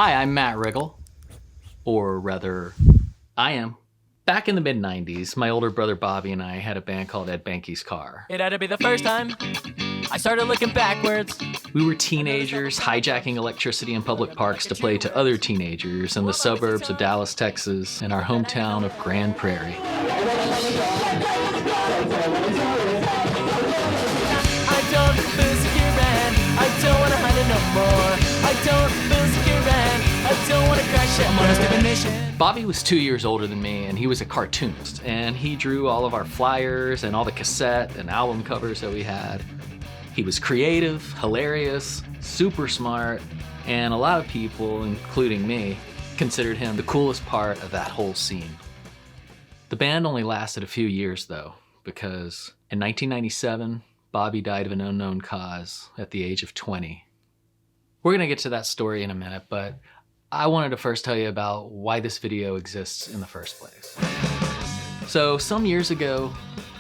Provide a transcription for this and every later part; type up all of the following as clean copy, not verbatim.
Hi, I'm Matt Riggle. Or rather, I am. Back in the mid-90s, my older brother Bobby and I had a band called Ed Banky's Car. It had to be the first time I started looking backwards. We were teenagers hijacking electricity in public parks to play to other teenagers in the suburbs of Dallas, Texas, and our hometown of Grand Prairie. I don't feel secure and I don't want to hide it no more. I don't feel secure and I don't want to crash it. I'm on a stupid mission. Bobby was 2 years older than me, and he was a cartoonist, and he drew all of our flyers and all the cassette and album covers that we had. He was creative, hilarious, super smart, and a lot of people, including me, considered him the coolest part of that whole scene. The band only lasted a few years though, because in 1997, Bobby died of an unknown cause at the age of 20. We're gonna get to that story in a minute, but I wanted to first tell you about why this video exists in the first place. So some years ago,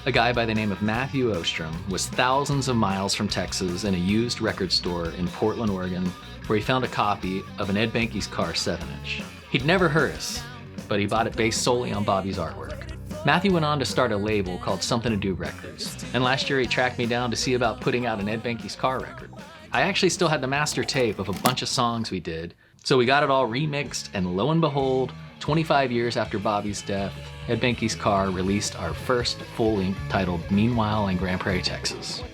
a guy by the name of Matthew Ostrom was thousands of miles from Texas in a used record store in Portland, Oregon, where he found a copy of an Ed Banky's Car 7-inch. He'd never heard us, but he bought it based solely on Bobby's artwork. Matthew went on to start a label called Something to Do Records, and last year he tracked me down to see about putting out an Ed Banky's Car record. I actually still had the master tape of a bunch of songs we did, so we got it all remixed, and lo and behold, 25 years after Bobby's death, Ed Banky's Car released our first full length titled Meanwhile in Grand Prairie, Texas.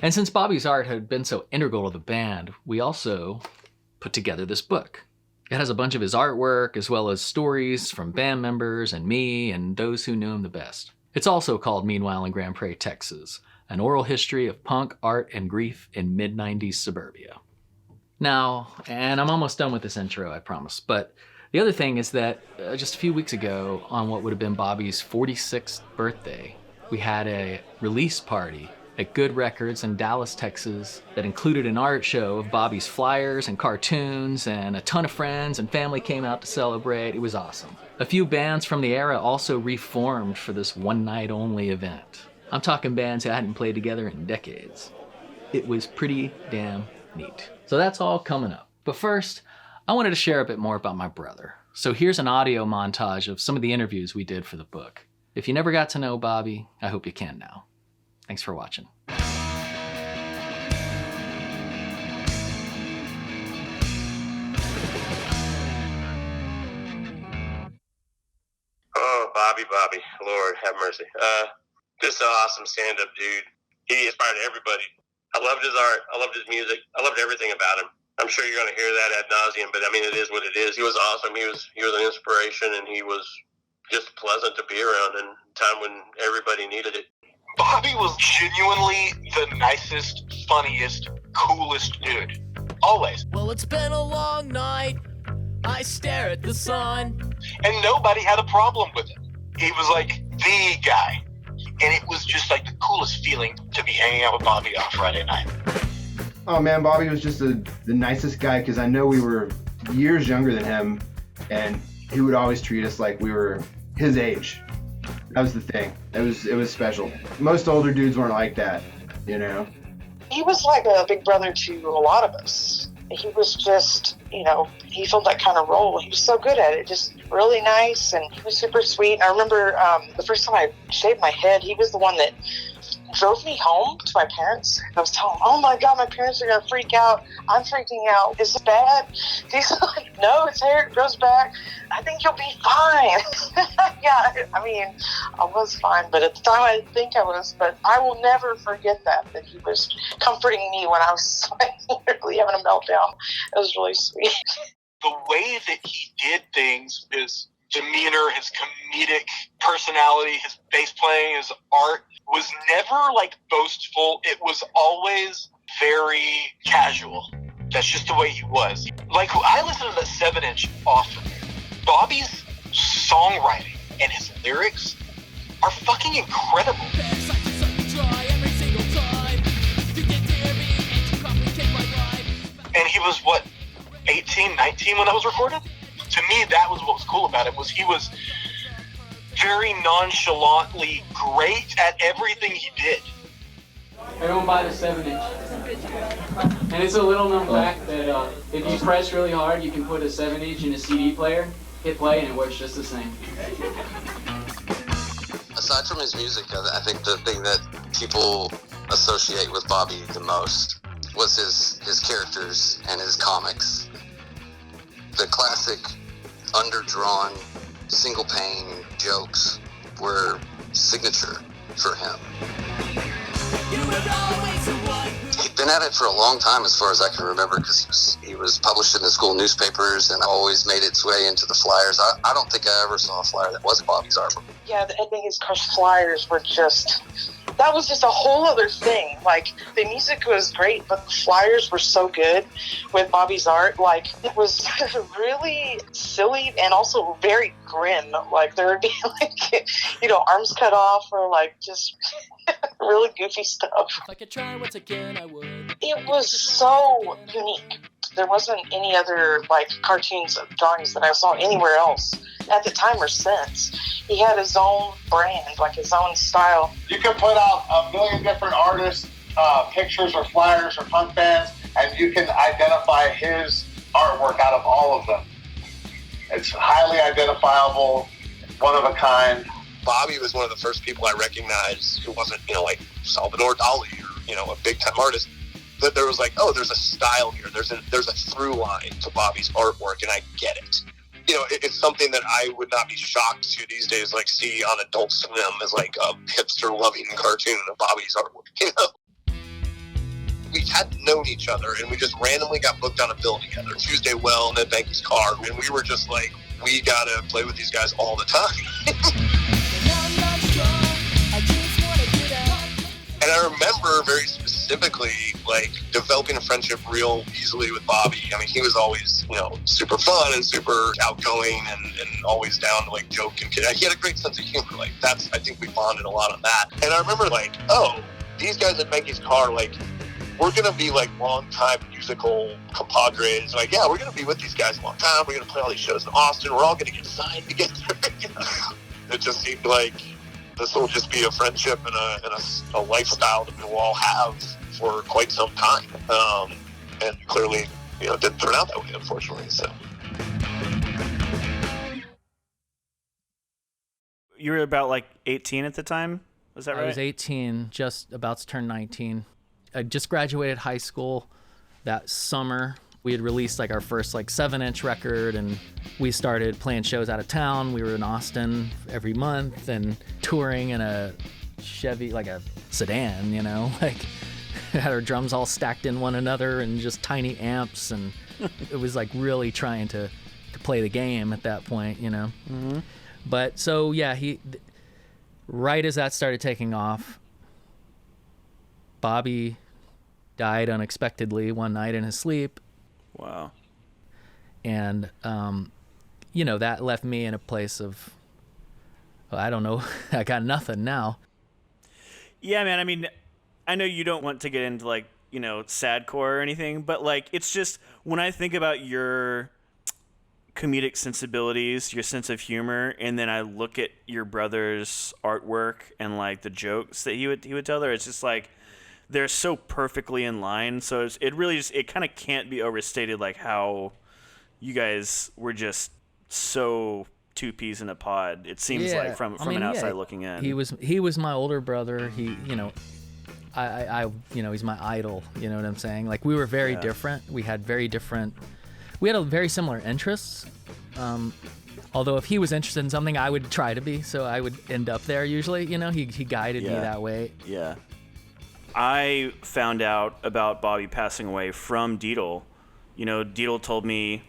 And since Bobby's art had been so integral to the band, we also put together this book. It has a bunch of his artwork, as well as stories from band members and me and those who knew him the best. It's also called Meanwhile in Grand Prairie, Texas, an oral history of punk, art, and grief in mid-90s suburbia. Now, and I'm almost done with this intro, I promise, but the other thing is that just a few weeks ago, on what would have been Bobby's 46th birthday, we had a release party at Good Records in Dallas, Texas, that included an art show of Bobby's flyers and cartoons, and a ton of friends and family came out to celebrate. It was awesome. A few bands from the era also reformed for this one-night-only event. I'm talking bands that hadn't played together in decades. It was pretty damn neat. So that's all coming up. But first, I wanted to share a bit more about my brother. So here's an audio montage of some of the interviews we did for the book. If you never got to know Bobby, I hope you can now. Thanks for watching. Oh, Bobby, Lord have mercy. Just an awesome stand-up dude. He inspired everybody. I loved his art. I loved his music. I loved everything about him. I'm sure you're going to hear that ad nauseum, but I mean, it is what it is. He was awesome. He was an inspiration, and he was just pleasant to be around in a time when everybody needed it. Bobby was genuinely the nicest, funniest, coolest dude. Always. Well, it's been a long night. I stare at the sun. And nobody had a problem with it. He was like the guy. And it was just like the coolest feeling to be hanging out with Bobby on a Friday night. Oh man, Bobby was just the nicest guy, because I know we were years younger than him, and he would always treat us like we were his age. That was the thing. It was special. Most older dudes weren't like that, you know? He was like a big brother to a lot of us. He was just, he filled that kind of role. He was so good at it, just really nice, and he was super sweet. I remember the first time I shaved my head, he was the one that drove me home to my parents. I was telling them, oh my God, my parents are going to freak out. I'm freaking out. Is it bad? He's like, no, it's hair. It grows back. I think you'll be fine. Yeah, I mean, I was fine, but at the time I didn't think I was. But I will never forget that he was comforting me when I was literally having a meltdown. It was really sweet. The way that he did things, his demeanor, his comedic personality, his bass playing, his art, was never like boastful. It was always very casual. That's just the way he was. Like, I listen to that 7-inch often. Bobby's songwriting and his lyrics are fucking incredible. And he was, 18, 19 when that was recorded? To me, that was what was cool about it, was he was very nonchalantly great at everything he did. Everyone buy the 7-inch. And it's a little known fact that if you press really hard, you can put a 7-inch in a CD player, hit play, and it works just the same. Aside from his music, I think the thing that people associate with Bobby the most was his characters and his comics. The classic underdrawn single pane jokes were signature for him. He'd been at it for a long time, as far as I can remember, because he was published in the school newspapers and always made its way into the flyers. I don't think I ever saw a flyer that wasn't Bobby's artwork. Yeah, I think his flyers were that was just a whole other thing. Like, the music was great, but the flyers were so good with Bobby's art. Like, it was really silly and also very grim. Like, there would be, like, arms cut off or, like, just really goofy stuff. If I could try once again, I would. It was so unique. There wasn't any other, like, cartoons of drawings that I saw anywhere else at the time or since. He had his own brand, like his own style. You can put out a million different artists' pictures or flyers or punk bands, and you can identify his artwork out of all of them. It's highly identifiable, one of a kind. Bobby was one of the first people I recognized who wasn't, like Salvador Dali or, a big time artist. That there was like, oh, there's a style here. There's a through line to Bobby's artwork, and I get it. It's something that I would not be shocked to these days, like see on Adult Swim as like a hipster-loving cartoon of Bobby's artwork. We hadn't known each other, and we just randomly got booked on a bill together. Tuesday Well and at Banky's car, and we were just like, we gotta play with these guys all the time. And I remember very specifically, like, developing a friendship real easily with Bobby. I mean, he was always, super fun and super outgoing and always down to, like, joke and kid. He had a great sense of humor. Like, I think we bonded a lot on that. And I remember, like, oh, these guys at Banky's car, like, we're going to be, like, long-time musical compadres. Like, yeah, we're going to be with these guys a long time. We're going to play all these shows in Austin. We're all going to get signed together. It just seemed like this will just be a friendship and a lifestyle that we will all have for quite some time. And clearly, it didn't turn out that way, unfortunately. So. You were about like 18 at the time? Was that right? I was 18, just about to turn 19. I just graduated high school that summer. We had released like our first like 7-inch record, and we started playing shows out of town. We were in Austin every month and touring in a Chevy, like a sedan, like had our drums all stacked in one another and just tiny amps, and it was like really trying to play the game at that point, Mm-hmm. But so yeah, right as that started taking off, Bobby died unexpectedly one night in his sleep. Wow. And, that left me in a place of, I don't know, I got nothing now. Yeah, man, I mean, I know you don't want to get into, like, sadcore or anything, but, like, it's just, when I think about your comedic sensibilities, your sense of humor, and then I look at your brother's artwork and, like, the jokes that he would tell there, it's just, like, they're so perfectly in line, so it really just, it kind of can't be overstated, like how you guys were just so two peas in a pod. It seems like from an outside looking in. He was my older brother. He I he's my idol. You know what I'm saying? Like, we were very different. We had very similar interests. Although if he was interested in something, I would try to be, so I would end up there usually. He guided me that way. Yeah. I found out about Bobby passing away from Deedle. Deedle told me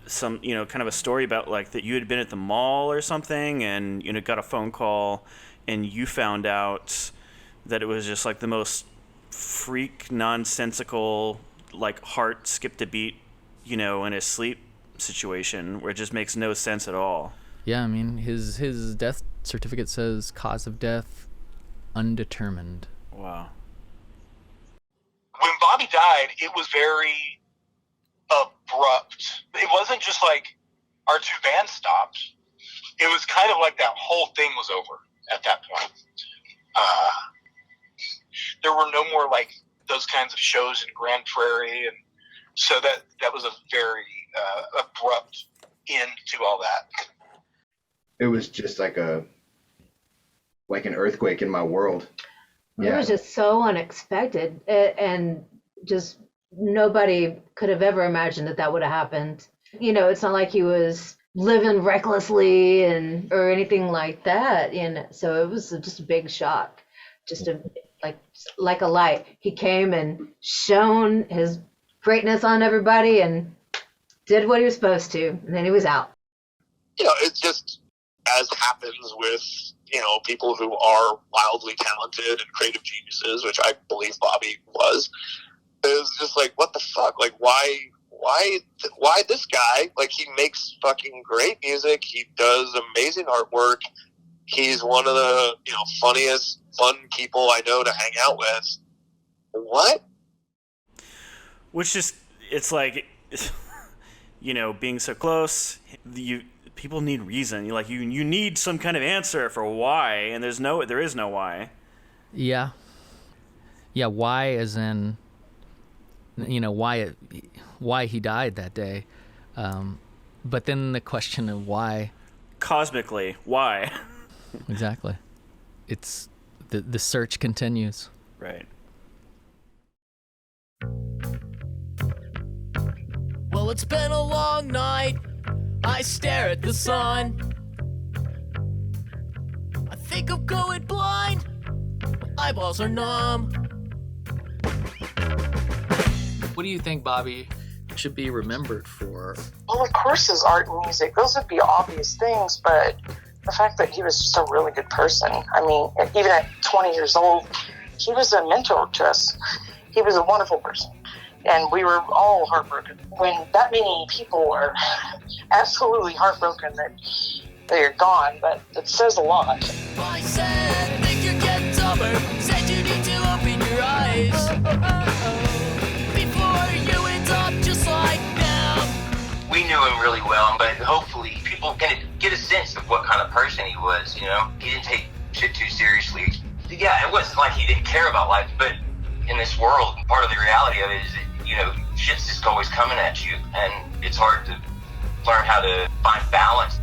some, kind of a story about, like, that you had been at the mall or something and, got a phone call and you found out that it was just, like, the most freak, nonsensical, like, heart skipped a beat, in a sleep situation where it just makes no sense at all. Yeah, I mean, his death certificate says cause of death undetermined. Wow. When Bobby died, it was very abrupt. It wasn't just like our two bands stopped. It was kind of like that whole thing was over at that point. There were no more like those kinds of shows in Grand Prairie, and so that was a very abrupt end to all that. It was just like an earthquake in my world. It was just so unexpected, and just nobody could have ever imagined that would have happened. You know, it's not like he was living recklessly or anything like that. And so it was just a big shock, just like a light. He came and shone his greatness on everybody and did what he was supposed to, and then he was out. You know, it's just, as happens with, you know, people who are wildly talented and creative geniuses, which I believe Bobby was, is just like, what the fuck? Like, why this guy? Like, he makes fucking great music. He does amazing artwork. He's one of the, you know, funniest, fun people I know to hang out with. What? Which is, it's like, you know, being so close, people need reason. You need some kind of answer for why, and there is no why. Yeah. Yeah, why as in, you know, why he died that day. But then the question of why. Cosmically, why? Exactly. It's the search continues. Right. Well, it's been a long night. I stare at the sun. I think I'm going blind. My eyeballs are numb. What do you think Bobby should be remembered for? Well, of course, his art and music, those would be obvious things, but the fact that he was just a really good person. I mean, even at 20 years old, he was a mentor to us. He was a wonderful person. And we were all heartbroken. When that many people are absolutely heartbroken that they're gone, but it says a lot. I said, think you're getting dumber. Said you need to open your eyes. Before you end up just like now. We knew him really well, but hopefully people can get a sense of what kind of person he was, you know? He didn't take shit too seriously. Yeah, it wasn't like he didn't care about life, but in this world, part of the reality of it is that, you know, shit's just always coming at you, and it's hard to learn how to find balance.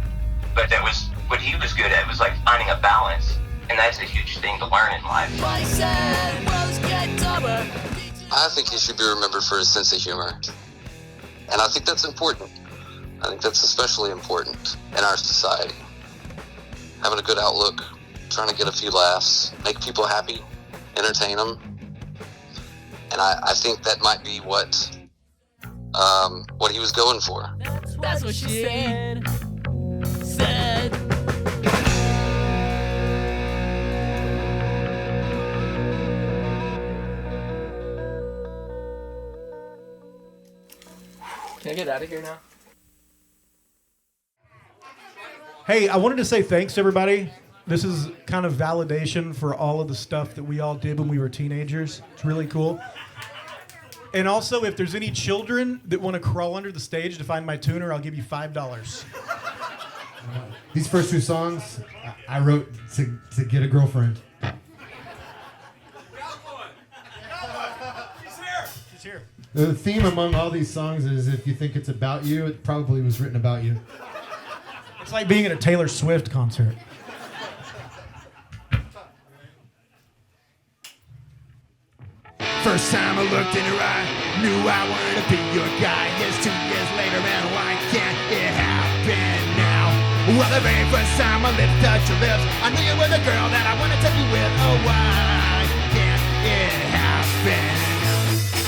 But that was what he was good at, was like finding a balance, and that's a huge thing to learn in life. I said, rose get dumber. I think he should be remembered for his sense of humor. And I think that's important. I think that's especially important in our society. Having a good outlook, trying to get a few laughs, make people happy, entertain them. And I think that might be what he was going for. That's what she said. Can I get out of here now? Hey, I wanted to say thanks to everybody. This is kind of validation for all of the stuff that we all did when we were teenagers. It's really cool. And also, if there's any children that want to crawl under the stage to find my tuner, I'll give you $5. These first two songs I wrote to get a girlfriend. She's here. The theme among all these songs is if you think it's about you, it probably was written about you. It's like being at a Taylor Swift concert. First time I looked in her eye, knew I wanted to be your guy. Yes, 2 years later, and why can't it happen now? Well, the very first time my lips touched your lips, I knew you were the girl that I wanted to be with. Oh, why can't it happen?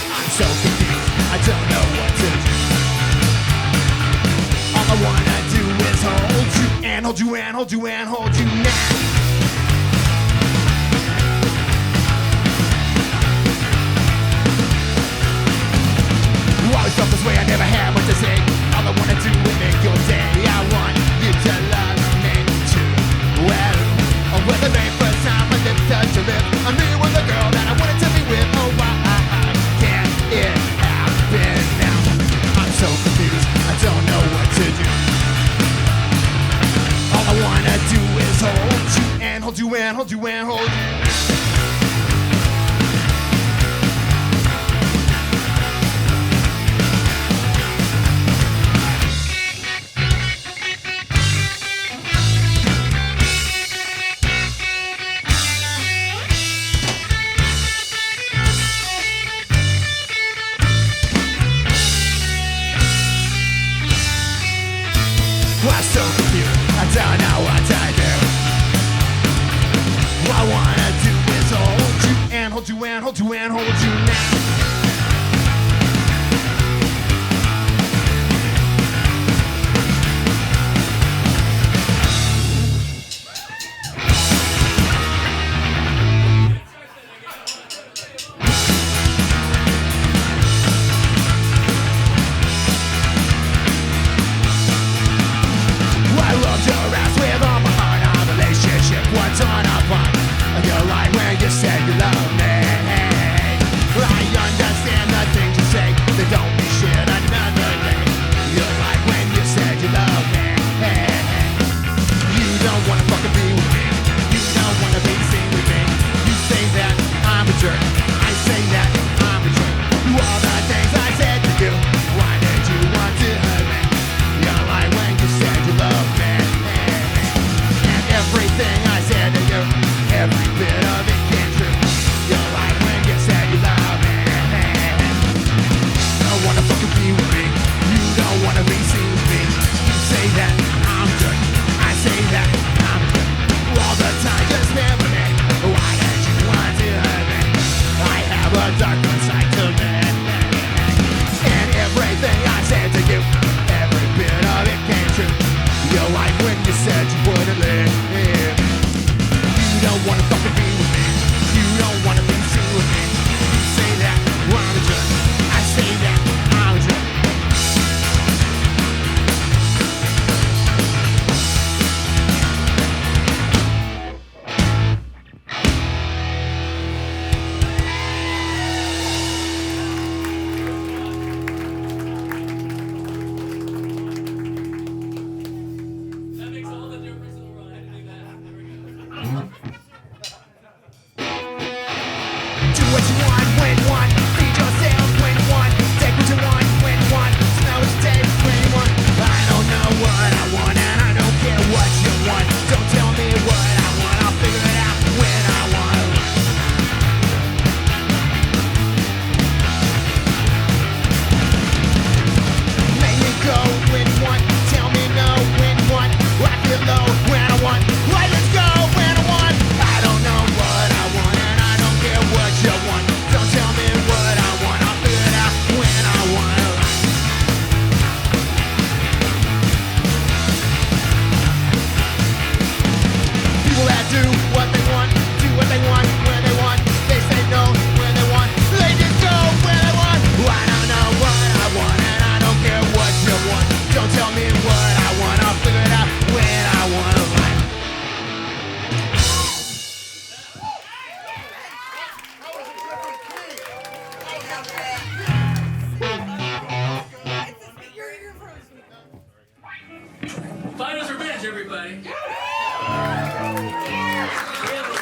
I'm so confused, I don't know what to do. All I wanna do is hold you, and hold you, and hold you, and hold you now. Always felt this way, I never had much to say. All I wanna do is make your day. I want you to love me too. Well, the very first time my lips touched your lips, I knew you were the girl that I wanted to be with. Oh, why can't it happen now? I'm so confused, I don't know what to do. All I wanna do is hold you, and hold you, and hold you, and hold you. I'm so confused, I don't know what to do. What I wanna do is hold you and hold you and hold you and hold you now. What's on a bump? You're right when you said you love me. I understand the things you say, they don't mean shit another day. You're right when you said you love me. You don't wanna fucking be with me. You don't wanna be seen with me. You say that I'm a jerk. I say that I'm a jerk. All the things I said to you, why did you want to hurt me? You're right when you said you love me. Everything I said to you, every bit of it came true. You're right when you said you love me. Don't wanna fucking be with me. You don't wanna be seen with me. You say that I'm a jerk. I say that I'm a jerk. All the time you spend with me. Why did you want to hurt me? I have a dark side to me. And everything I said to you, every bit of it came true. You're right when you said you wouldn't live. You don't wanna fucking be with me. You don't wanna be seen with me. You say that I'm a jerk. I say that I'm a jerk. Finals revenge, everybody.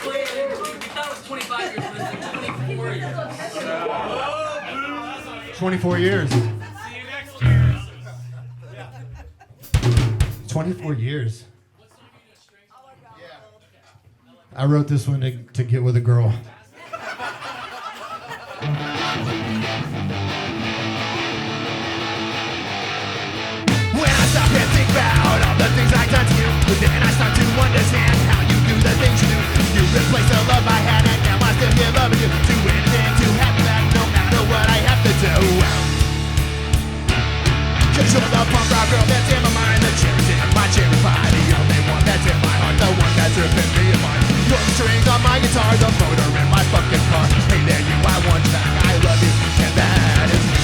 We thought it was 25 years, but it's 24 years. 24 years. See you next year. 24 years. I wrote this one to get with a girl. When I stop and think about all the things I've done to you, then I start to understand how you do the things you do. You replace the love I had, and now I still here loving you. Do anything to have you back, no matter what I have to do. Cause you're the punk rock girl that's in my mind, the cherries in my cherry pie, the only one that's in my heart, the one that's ripping me apart. You're the strings on my guitar, the motor in my fucking car. Hey there you, I want you back, I love you, and that is me.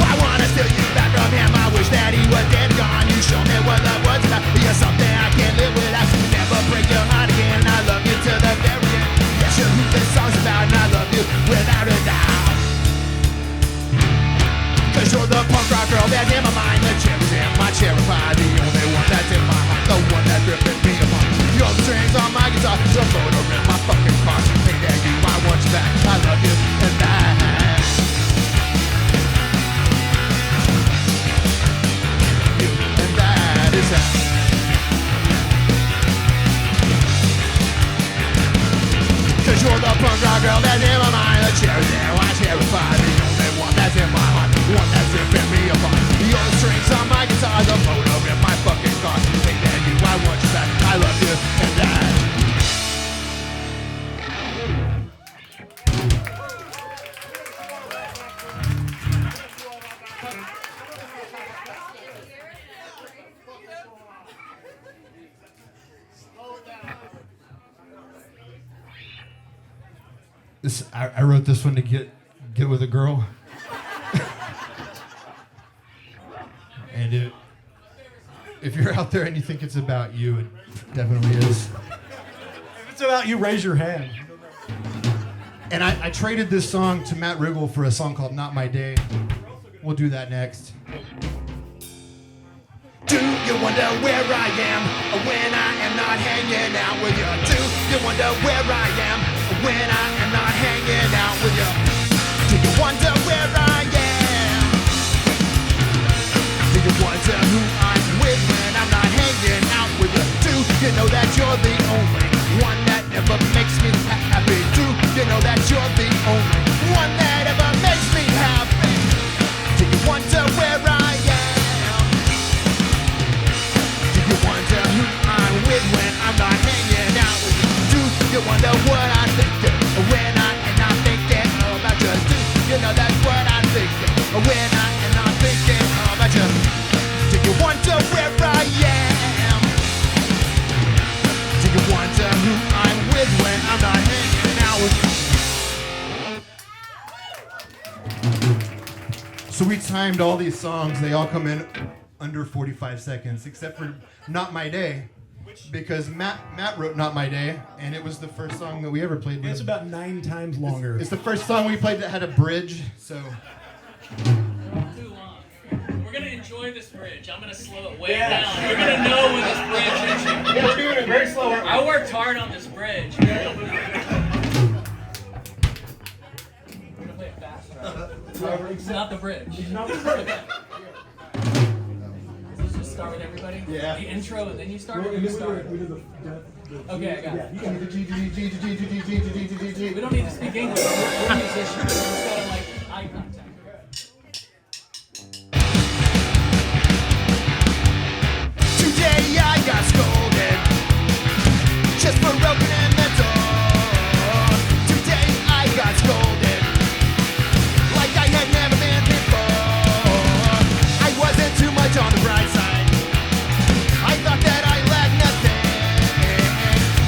I wanna steal you back from him, I wish that he was dead and gone. You show me what love was about, you're something I can't live without. Never break your heart again, I love you to the very end. Yes, you're who this song's about, and I love you without a doubt. Cause you're the punk rock girl that all that's in my mind. The chairs there, I terrify. The only one that's in my heart, one that's ripping me apart. You're the strings on my guitar, the motor in my fucking car. Hey man, you, I want you back. I love you, and that. I wrote this one to get with a girl. And if you're out there and you think it's about you, it definitely is. If it's about you, raise your hand. And I traded this song to Matt Riggle for a song called Not My Day. We'll do that next. Do you wonder where I am when I am not hanging out with you? Do you wonder where I am when I am not hanging out with you? Do you wonder where I am? Do you wonder who I'm with when I'm not hanging out with you? Do you know that you're the only one that ever makes me happy? Do you know that you're the only one that ever makes me happy? Do you wonder where I am? You wonder who I'm with when I'm not hanging out with you. Do you wonder what I think when I am not thinking about you? Do you know that's what I think when I am not thinking about you? Do you wonder where I am? Do you wonder who I'm with when I'm not hanging out with you? So we timed all these songs. They all come in under 45 seconds, except for Not My Day, because Matt wrote Not My Day, and it was the first song that we ever played. It's about 9 times longer. It's the first song we played that had a bridge, so... Too long. We're going to enjoy this bridge. I'm going to slow it way down. You're going to know when this bridge hits you. Yeah, we're doing it very slow. I worked hard on this bridge. We're going to play it fast, right? It's not the bridge. It's not the bridge. Start with everybody? Yeah. The intro and then you start? We do the okay, I got it. We don't need to speak English. We're musicians. We just gotta like eye contact. Today I got scolded just for opening the door. Today I got scolded like I had never been before. I wasn't too much on the bright side. I thought that I lacked nothing,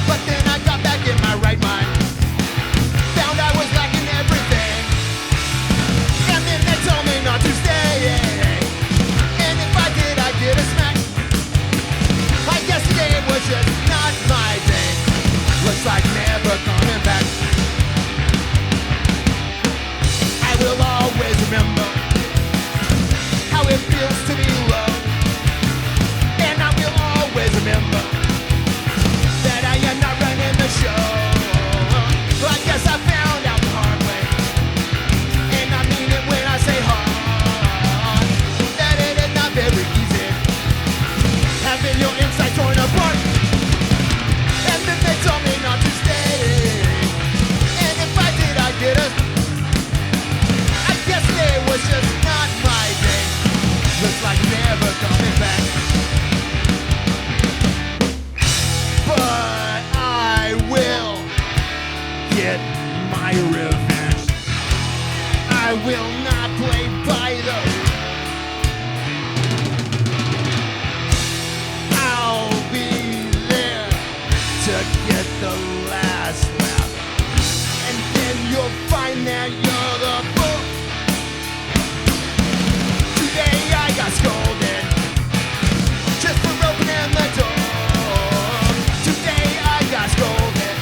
but then I got back in my right mind. Found I was lacking everything, and then they told me not to stay. And if I did, I'd get a smack. I guess today was just not my day. Looks like never coming back. I will always remember how it feels to be loved. And I will always remember that I am not running the show. I guess I found out the hard way, and I mean it when I say hard, that it is not very easy having your insides torn apart. And then they told me not to stay, and if I did, I'd get a... I guess today was just not my day. Looks like never coming back. But I will get my revenge. I will not play by the rules. I'll be there to get the last laugh, and then you'll find that you're the fool. Today I got scolded just for opening the door. Today I got scolded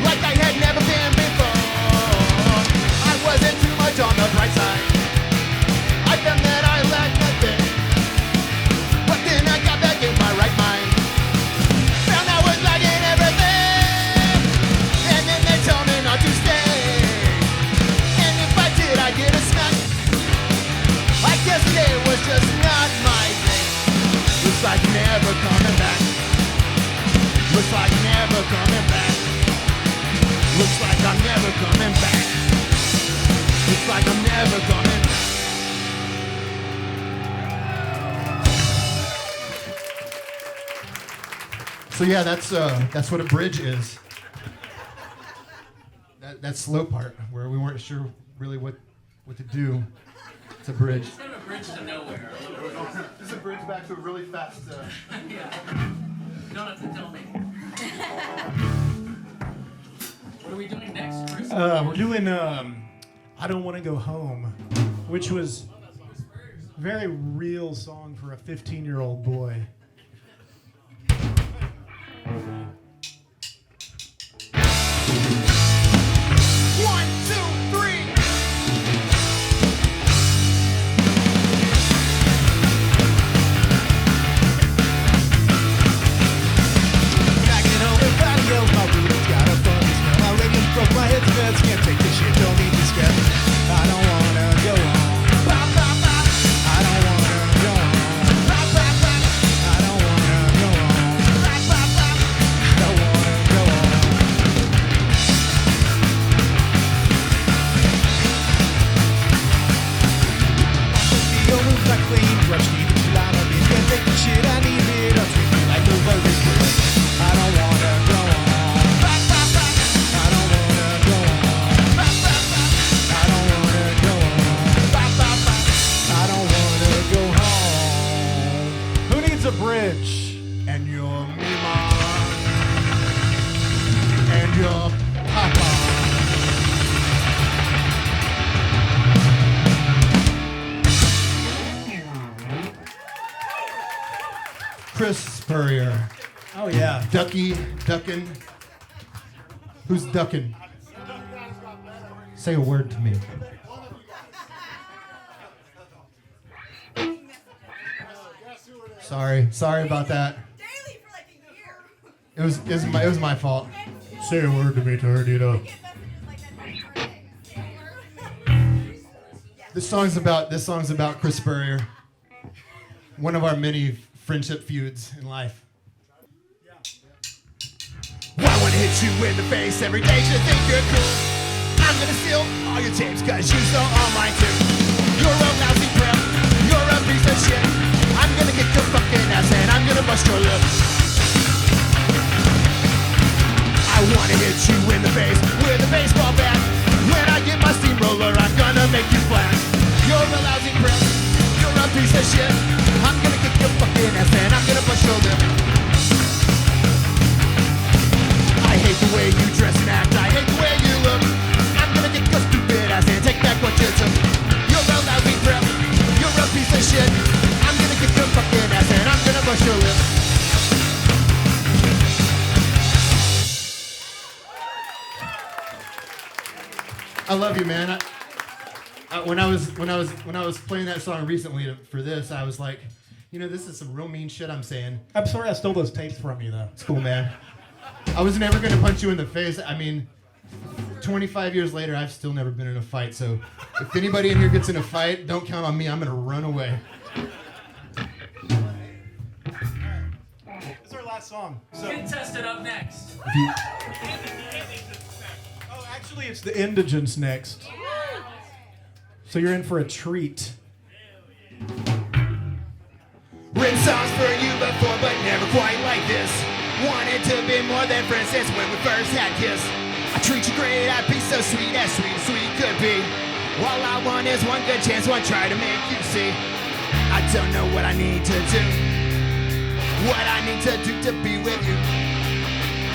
like I had never been before. I wasn't too much on the bright side. I found that I lacked nothing, but then I got back in my right mind. Found I was lacking everything, and then they told me not to stay. And if I did, I'd get a smack. I guess today was just not my day. Looks like never coming back. Looks like never coming back. Looks like I'm never never coming back. It's like I'm never coming back. So yeah, that's what a bridge is. That slow part where we weren't sure really what to do. It's a bridge. It's kind of a bridge to nowhere. This is a bridge back to a really fast. Yeah. You don't have to tell me. What are we doing next, Chris? We're doing I Don't Want to Go Home, which was a very real song for a 15-year-old boy. One, two, three. Back at home in patio, my room's got a funny smell. My radius broke, my head's nuts. Can't take this shit, don't need to stress. I don't wanna go on. Bop, bop, bop. I don't wanna go on. Bop, bop, bop. I don't wanna go on. Bop, bop, bop. I don't wanna go on. The old room's not clean, brush need to chill out a bit. Can't take the shit, I need it. I'll treat me like a virus quit. I don't wanna go on. Bop, bop, bop. I don't wanna go on. Bop, bop, bop. I don't wanna go on. Bop, bop, bop. I don't wanna go home. Who needs a bridge? And your mama. And your papa. Chris Spurrier. Oh yeah. Ducking. Who's ducking? Say a word to me. Sorry about that. It was my fault. Say a word to me, Tardito. This song's about Chris Spurrier. One of our many friendship feuds in life. I wanna hit you in the face every day to think you're cool. I'm gonna steal all your tapes cause you stole all mine too. You're a lousy prep, you're a piece of shit. I'm gonna kick your fucking ass and I'm gonna bust your lip. I wanna hit you in the face with a baseball bat. When I get my steamroller, I'm gonna make you flat. You're a lousy prep, you're a piece of shit. I'm gonna kick your fucking ass and I'm gonna bust your lip. I hate the way you dress and act, I hate the way you look. I'm gonna get your stupid ass and take back what you took. You're a lousy prep, you're a piece of shit. I'm gonna get your fucking ass and I'm gonna bust your lip. I love you, man. When I was playing that song recently for this, I was like, this is some real mean shit I'm saying. I'm sorry I stole those tapes from you though. It's cool, man. I was never gonna punch you in the face. I mean, 25 years later, I've still never been in a fight. So if anybody in here gets in a fight, don't count on me. I'm gonna run away. This is our last song. So, Get tested up next. actually, it's the Indigints next. So you're in for a treat. Written songs for you before, but never quite like this. Wanted to be more than friends since when we first had kissed. I treat you great, I'd be so sweet as sweet could be. All I want is one good chance, one try to make you see. I don't know what I need to do, what I need to do to be with you.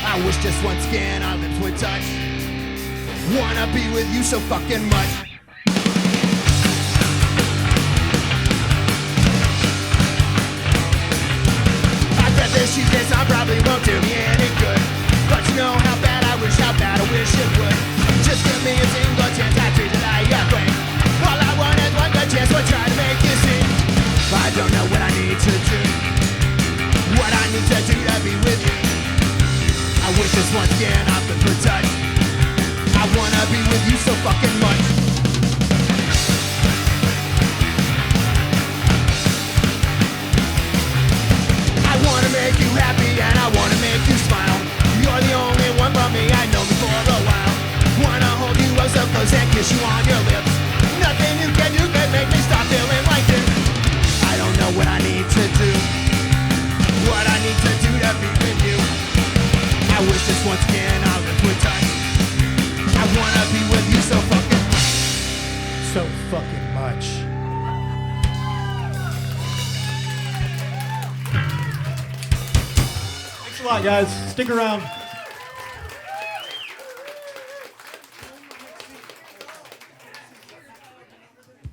I wish just once again our lips would touch. Wanna be with you so fucking much. She says I probably won't do me any good, but you know how bad I wish it would. Just give me a single chance, I treat it like a queen. All I want is one good chance, we'll try to make you see. I don't know what I need to do, what I need to do to be with you. I wish this once again I could touch. I wanna be with you so fucking much. I wanna make you happy and I wanna make you smile. You're the only one for me, I know me for a while. Wanna Thanks a lot, guys. Stick around.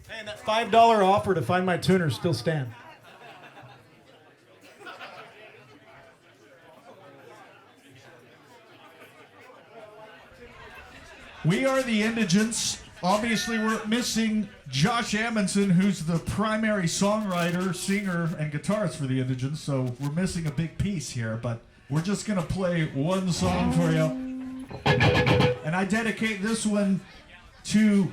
Hey, and that $5 offer to find my tuner still stand. We are the Indigints. Obviously, we're missing Josh Amundsen, who's the primary songwriter, singer, and guitarist for the Indigints, so we're missing a big piece here, but we're just going to play one song for you. And I dedicate this one to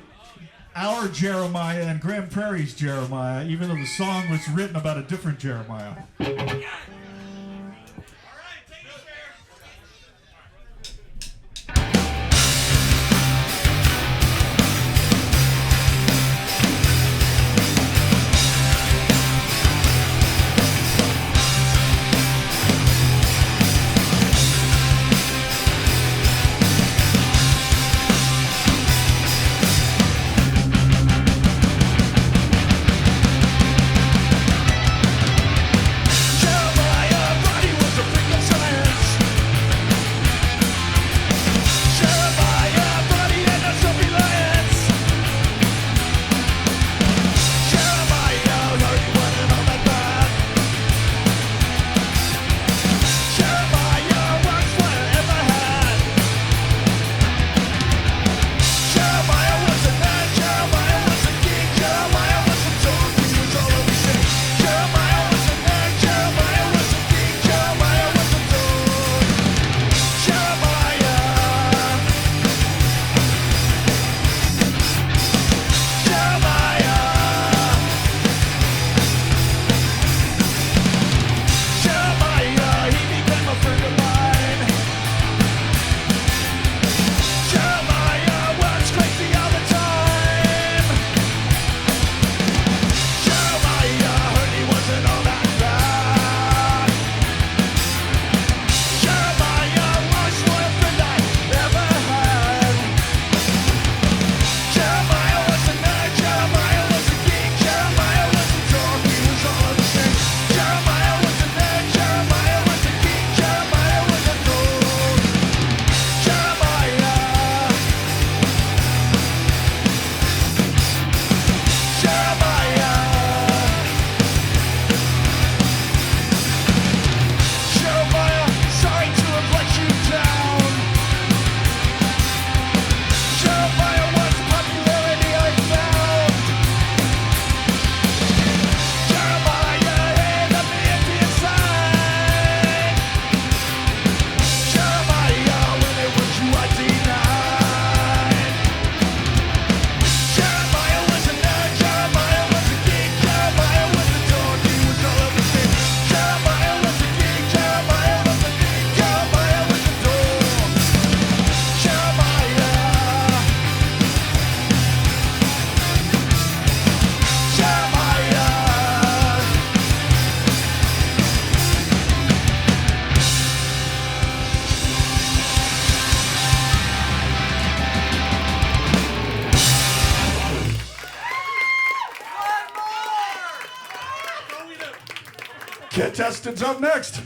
our Jeremiah and Grand Prairie's Jeremiah, even though the song was written about a different Jeremiah. Get Tested's up next.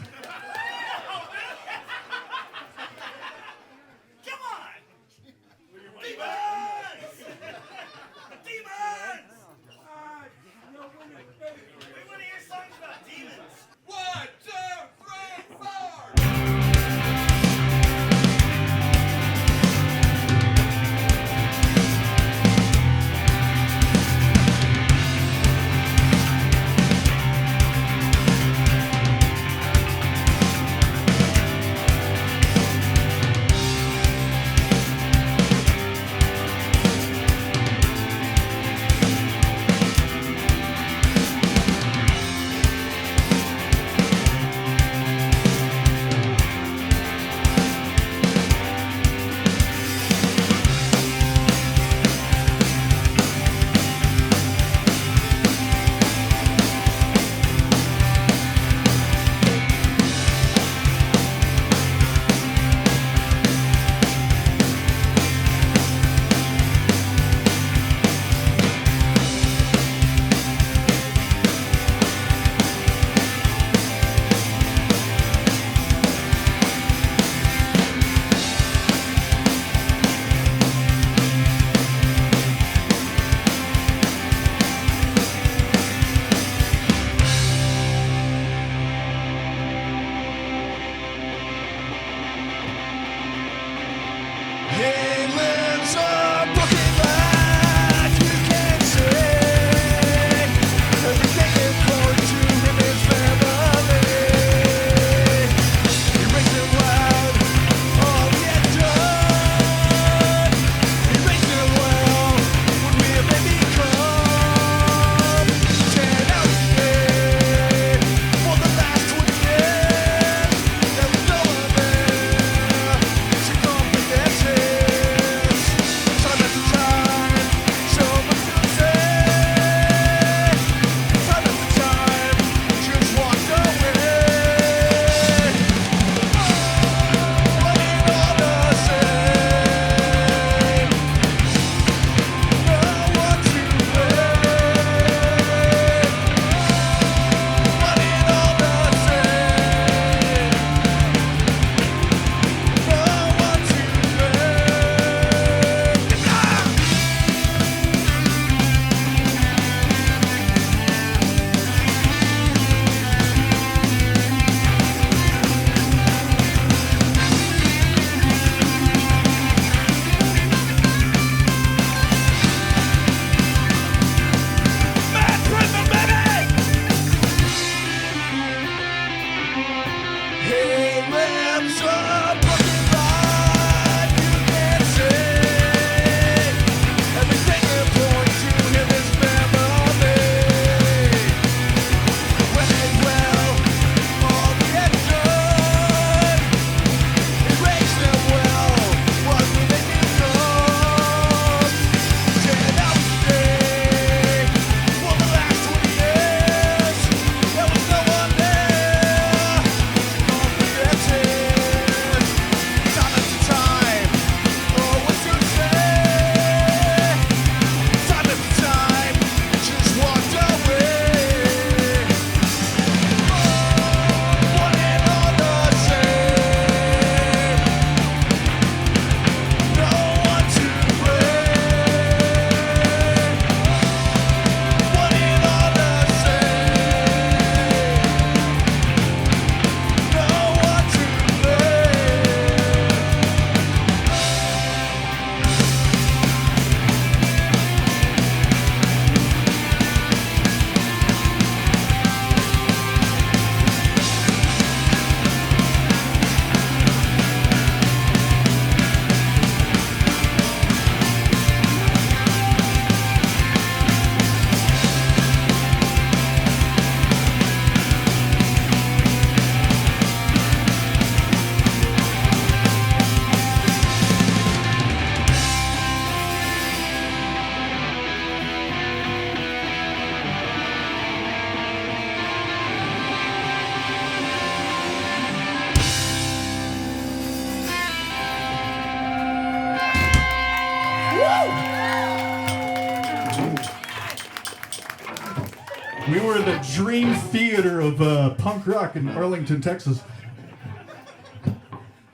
We were the Dream Theater of punk rock in Arlington, Texas.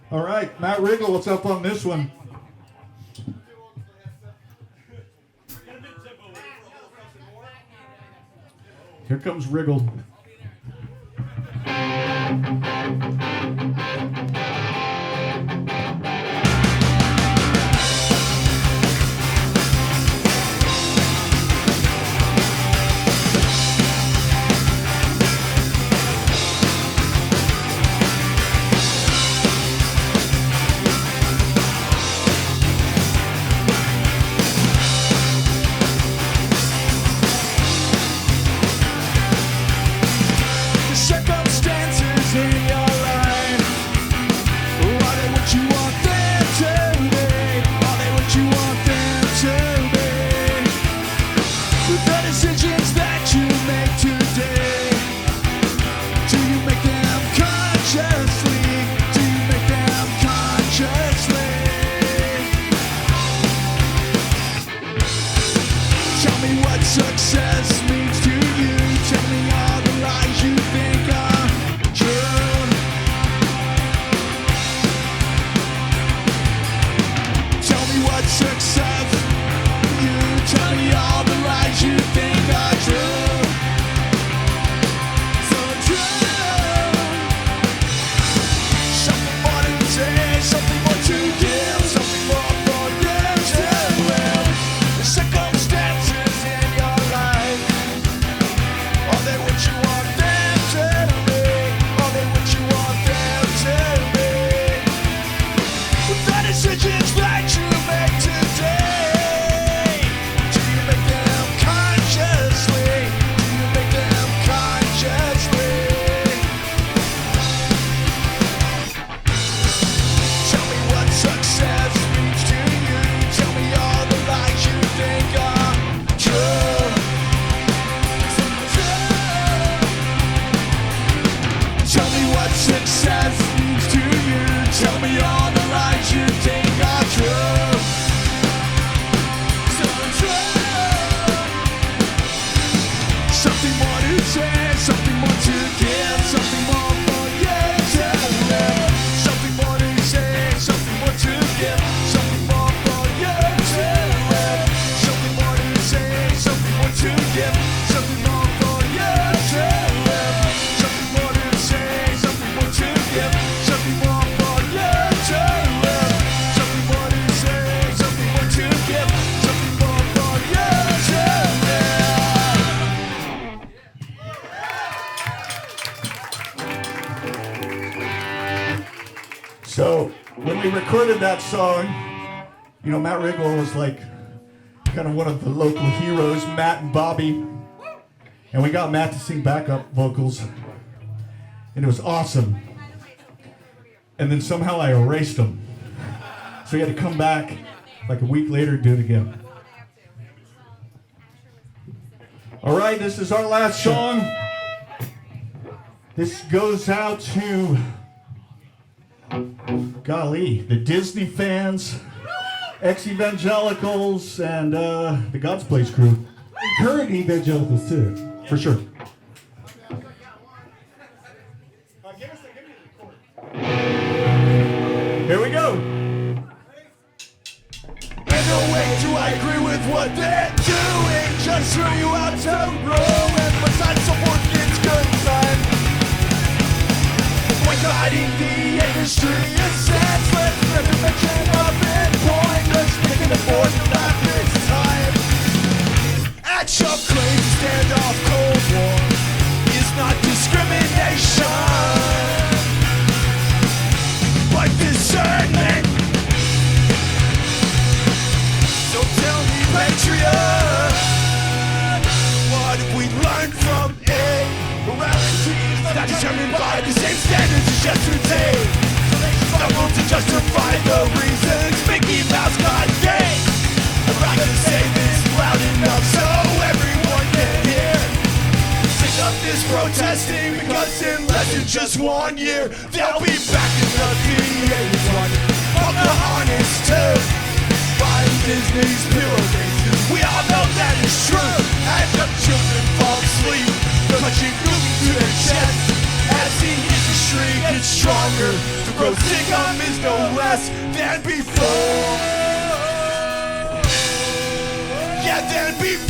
All right, Matt Riggle, what's up on this one? Here comes Riggle. Success means to you. Tell me all the lies you think are true. Tell me what success. You tell me all the lies you think are true. So true. Something more to say, something more to give, something more for you to live. The circumstances in your life, are they what you want them to be? Are they what you want them to be? With the decisions that you make today, do you make them consciously? Do you make them consciously? Tell me what success means to you. Tell me all the lies you think are true. Tell me what success means to you. Tell me all the lies you think are true. So true. Something more to say, something more to give, something more for you to live. Something more to say, something more to give, something more for you to live. Something more to say, something more to give, something more for you to live. Something more to say, something more to give, something more for you to live. Something more to say, something more to give, something more for you to live. So when we recorded that song, you know, Matt Riggle was like kind of one of the local heroes, Matt and Bobby. And we got Matt to sing backup vocals. And it was awesome. And then somehow I erased him. So he had to come back like a week later and do it again. All right, this is our last song. This goes out to, golly, the Disney fans, ex-evangelicals, and the God's Place crew. Current evangelicals too. For sure. Here we go. In no way do I agree with what they're doing. Just throw you out to grow. And besides support, it's good fun. When guiding the industry is senseless, the prevention of it pointless. Making the force of that fixed time. At your claim, stand off Cold War is not discrimination, but discernment. So tell me, patriot, what have we learned from it? Moralities not determined by the same standards as yesterday. So they struggle to justify the reasons Mickey Mouse got gay. I'm not gonna say this loud enough so everyone can hear. Sick of this protesting because in less than just 1 year they'll be back in the theaters running Pocahontas too. Buying Disney's pillowcases, we all know that is true. And the children fall asleep, clutching movies to their chest. As the industry gets stronger, the gross income is no less than before. Yeah, than before.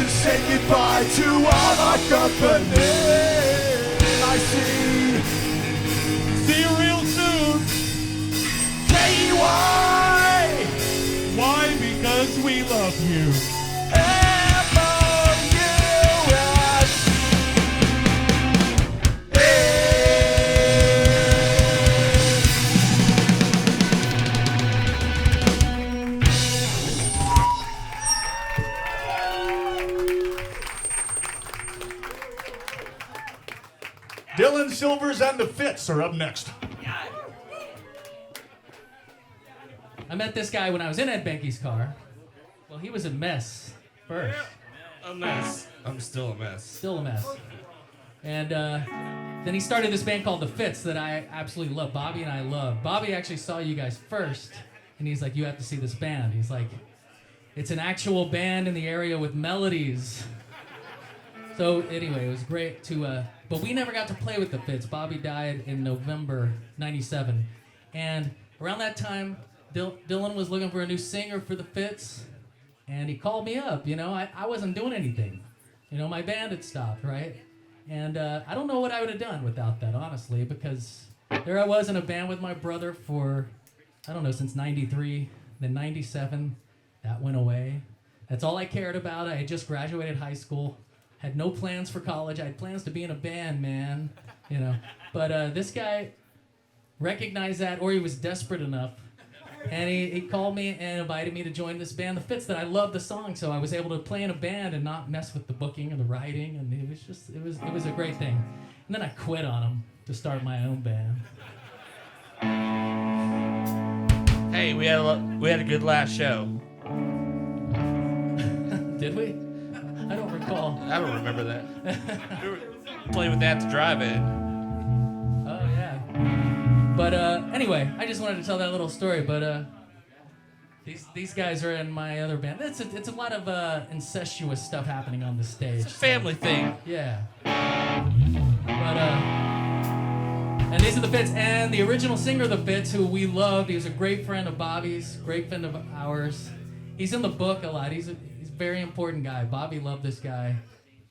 Say goodbye to all our company. I see you real soon. K-Y. Why? Because we love you. Dylan Silvers and the Fitz are up next. I met this guy when I was in Ed Banky's car. Well, he was a mess first. A mess. I'm still a mess. Still a mess. And then he started this band called the Fitz that I absolutely love. Bobby and I love. Bobby actually saw you guys first, and he's like, you have to see this band. He's like, it's an actual band in the area with melodies. So anyway, it was great to, but we never got to play with the Fitz. Bobby died in November '97. And around that time, Dylan was looking for a new singer for the Fitz, and he called me up. You know, I wasn't doing anything. You know, my band had stopped, right? And I don't know what I would have done without that, honestly, because there I was in a band with my brother for, I don't know, since '93, then '97, that went away. That's all I cared about. I had just graduated high school. Had no plans for college. I had plans to be in a band, man, you know. But this guy recognized that, or he was desperate enough, and he called me and invited me to join this band, the Fitz, that I loved the song, so I was able to play in a band and not mess with the booking and the writing, and it was a great thing. And then I quit on him to start my own band. Hey, we had a good last show. Did we? I don't recall. I don't remember that. We were playing with that to drive in. Oh, yeah. But anyway, I just wanted to tell that little story. But these guys are in my other band. It's a lot of incestuous stuff happening on the stage. It's a family thing. Yeah. But and these are the Fitz, and the original singer of the Fitz, who we loved. He was a great friend of Bobby's, great friend of ours. He's in the book a lot. He's a very important guy. Bobby loved this guy.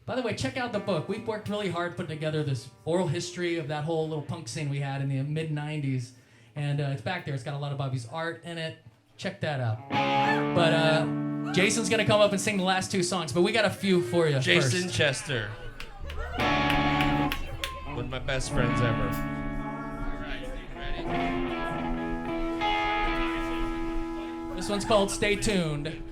By the way, check out the book. We've worked really hard putting together this oral history of that whole little punk scene we had in the mid-'90s. And it's back there. It's got a lot of Bobby's art in it. Check that out. But Jason's going to come up and sing the last 2 songs, but we got a few for you Jason first. Chester. One of my best friends ever. This one's called Stay Tuned.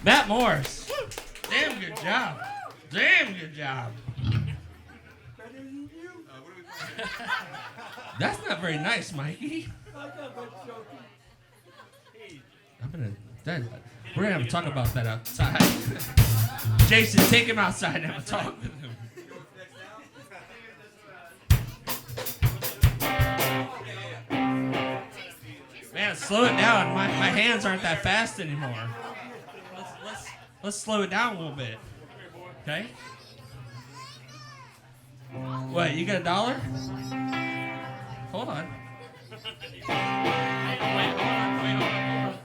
Matt Morris. Damn good job. Damn good job. That's not very nice, Mikey. We're gonna have to talk about that outside. Jason, take him outside and have a talk with him. Man, slow it down. My hands aren't that fast anymore. Let's slow it down a little bit. Okay? What, you got $1? Hold on. Wait, hold on.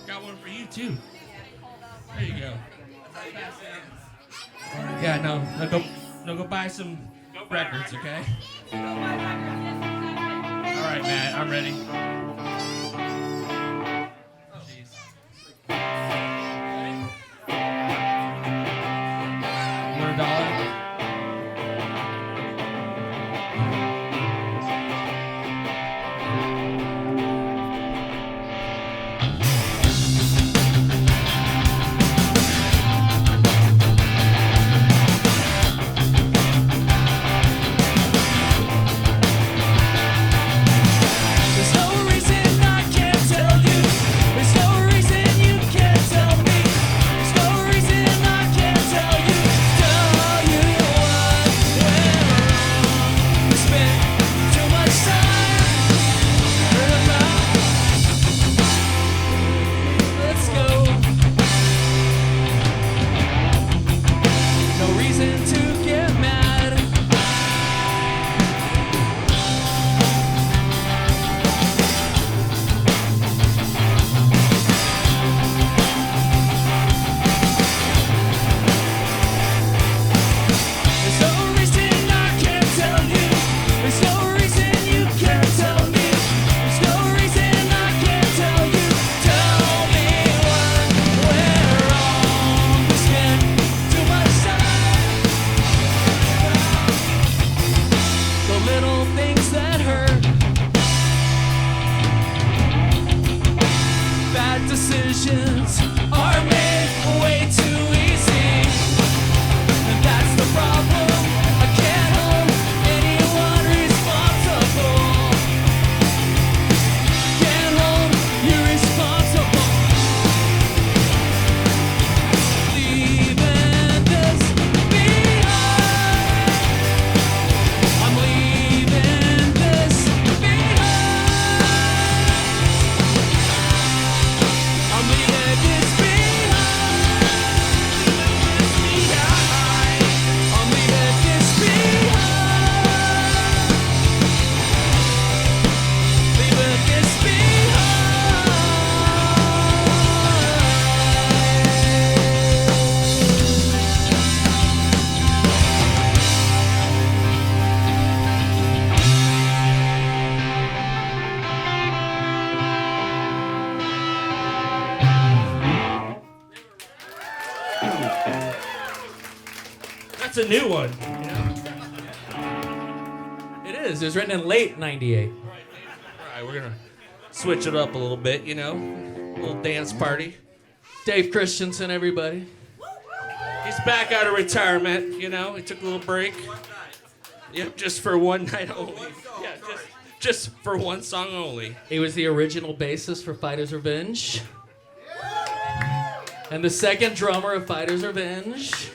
Got one for you too. There you go. Yeah, no, go buy some records, okay? All right, Matt, I'm ready. There's no a new one. It is. It was written in late '98. All right, we're gonna switch it up a little bit. A little dance party. Dave Christensen, everybody. He's back out of retirement. He took a little break. Yep, just for one night only. Yeah, just for one song only. He was the original bassist for Fighter's Revenge. And the second drummer of Fighter's Revenge.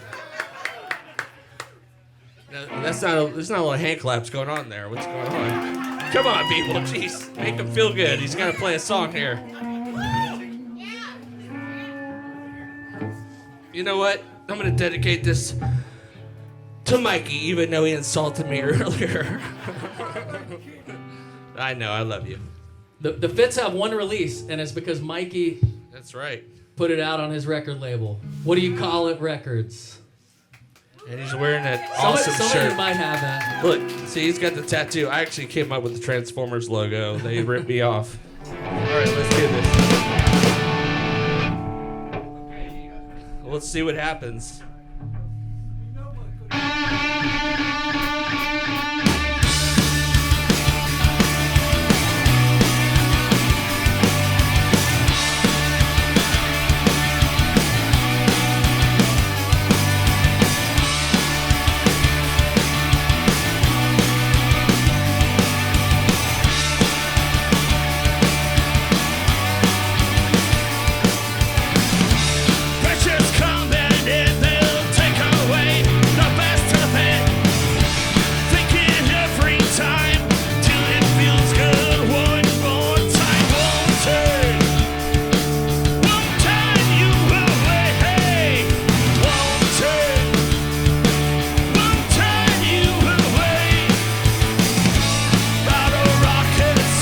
There's not a lot of hand claps going on there. What's going on? Come on, people. Jeez, make him feel good. He's gonna play a song here. You know what? I'm gonna dedicate this to Mikey, even though he insulted me earlier. I know, I love you. The Fitz have one release, and it's because Mikey. That's right. Put it out on his record label. What do you call it? Records. And he's wearing that awesome shirt. Somebody might have that. Look, see, he's got the tattoo. I actually came up with the Transformers logo. They ripped me off. All right, let's do this. Let's see what happens. Precious combat and they'll take away the best of it. Thinking every time till it feels good. One more time won't turn you away. Won't turn you away. Bottle rockets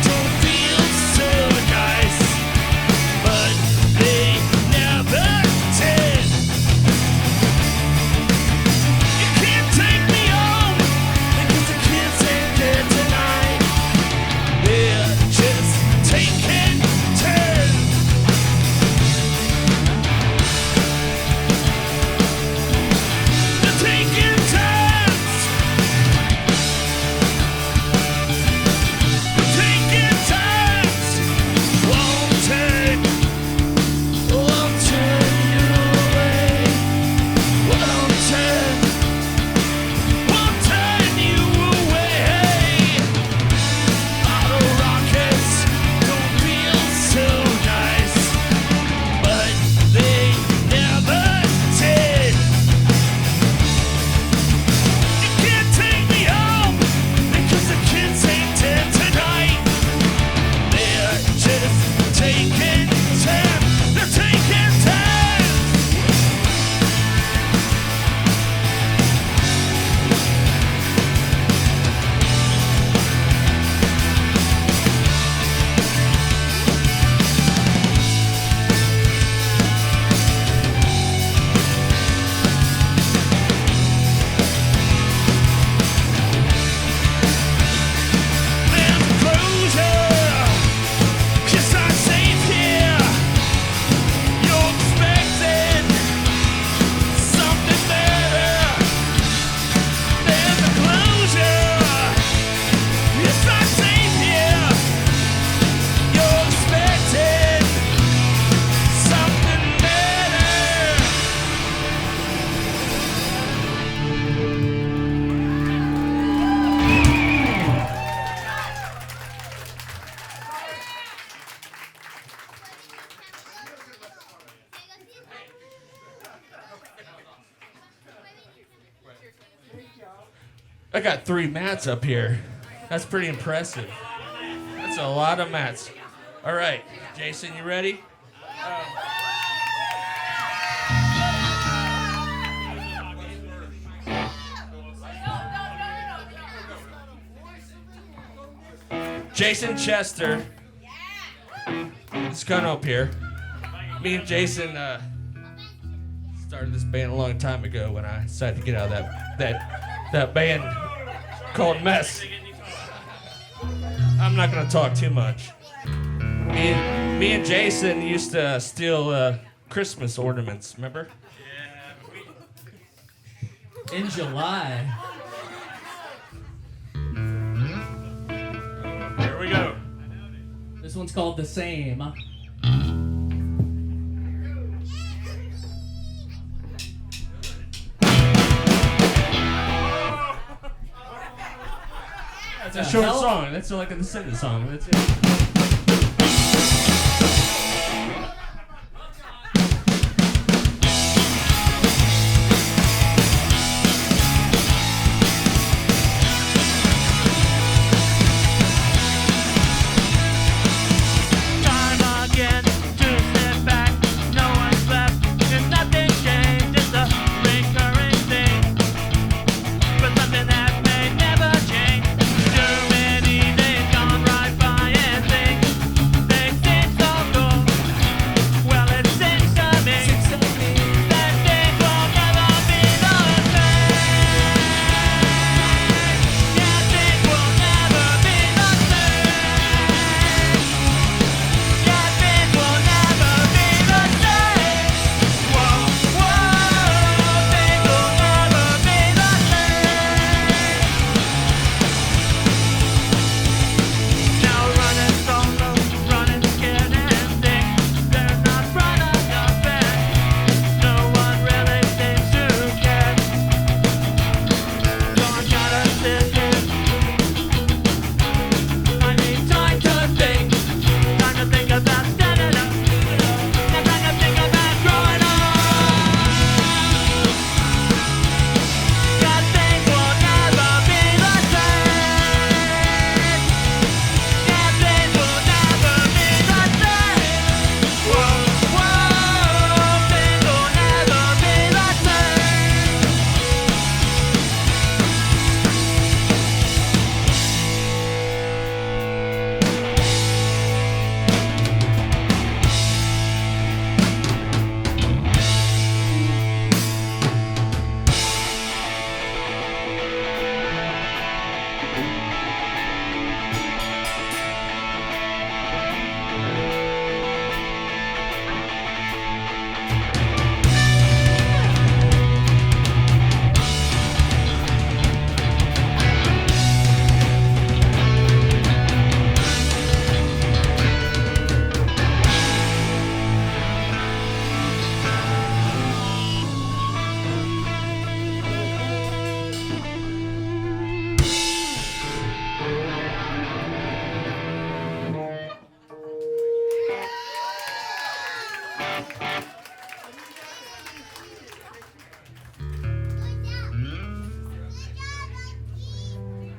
don't feel so nice, but they never did. You can't take me home because the kids ain't there tonight. They're just taking turns. They're taking turns. They're taking turns. Won't turn you away. Won't turn you away. Auto rockets don't feel so nice, but they never did. You can't take me home because the kids ain't dead tonight. They're just taking turns. They're taking turns. There's closure. You're not safe here. You're expecting something better. There's a closure. You're not safe here. You're expecting something better. I got 3 mats up here. That's pretty impressive. That's a lot of mats. All right, Jason, you ready? Jason Chester is coming up here. Me and Jason started this band a long time ago when I decided to get out of that band called Mess. I'm not gonna talk too much. Me and Jason used to steal Christmas ornaments, remember? In July. Here we go. This one's called The Same. It's a short song. That's like a descendant song. That's it.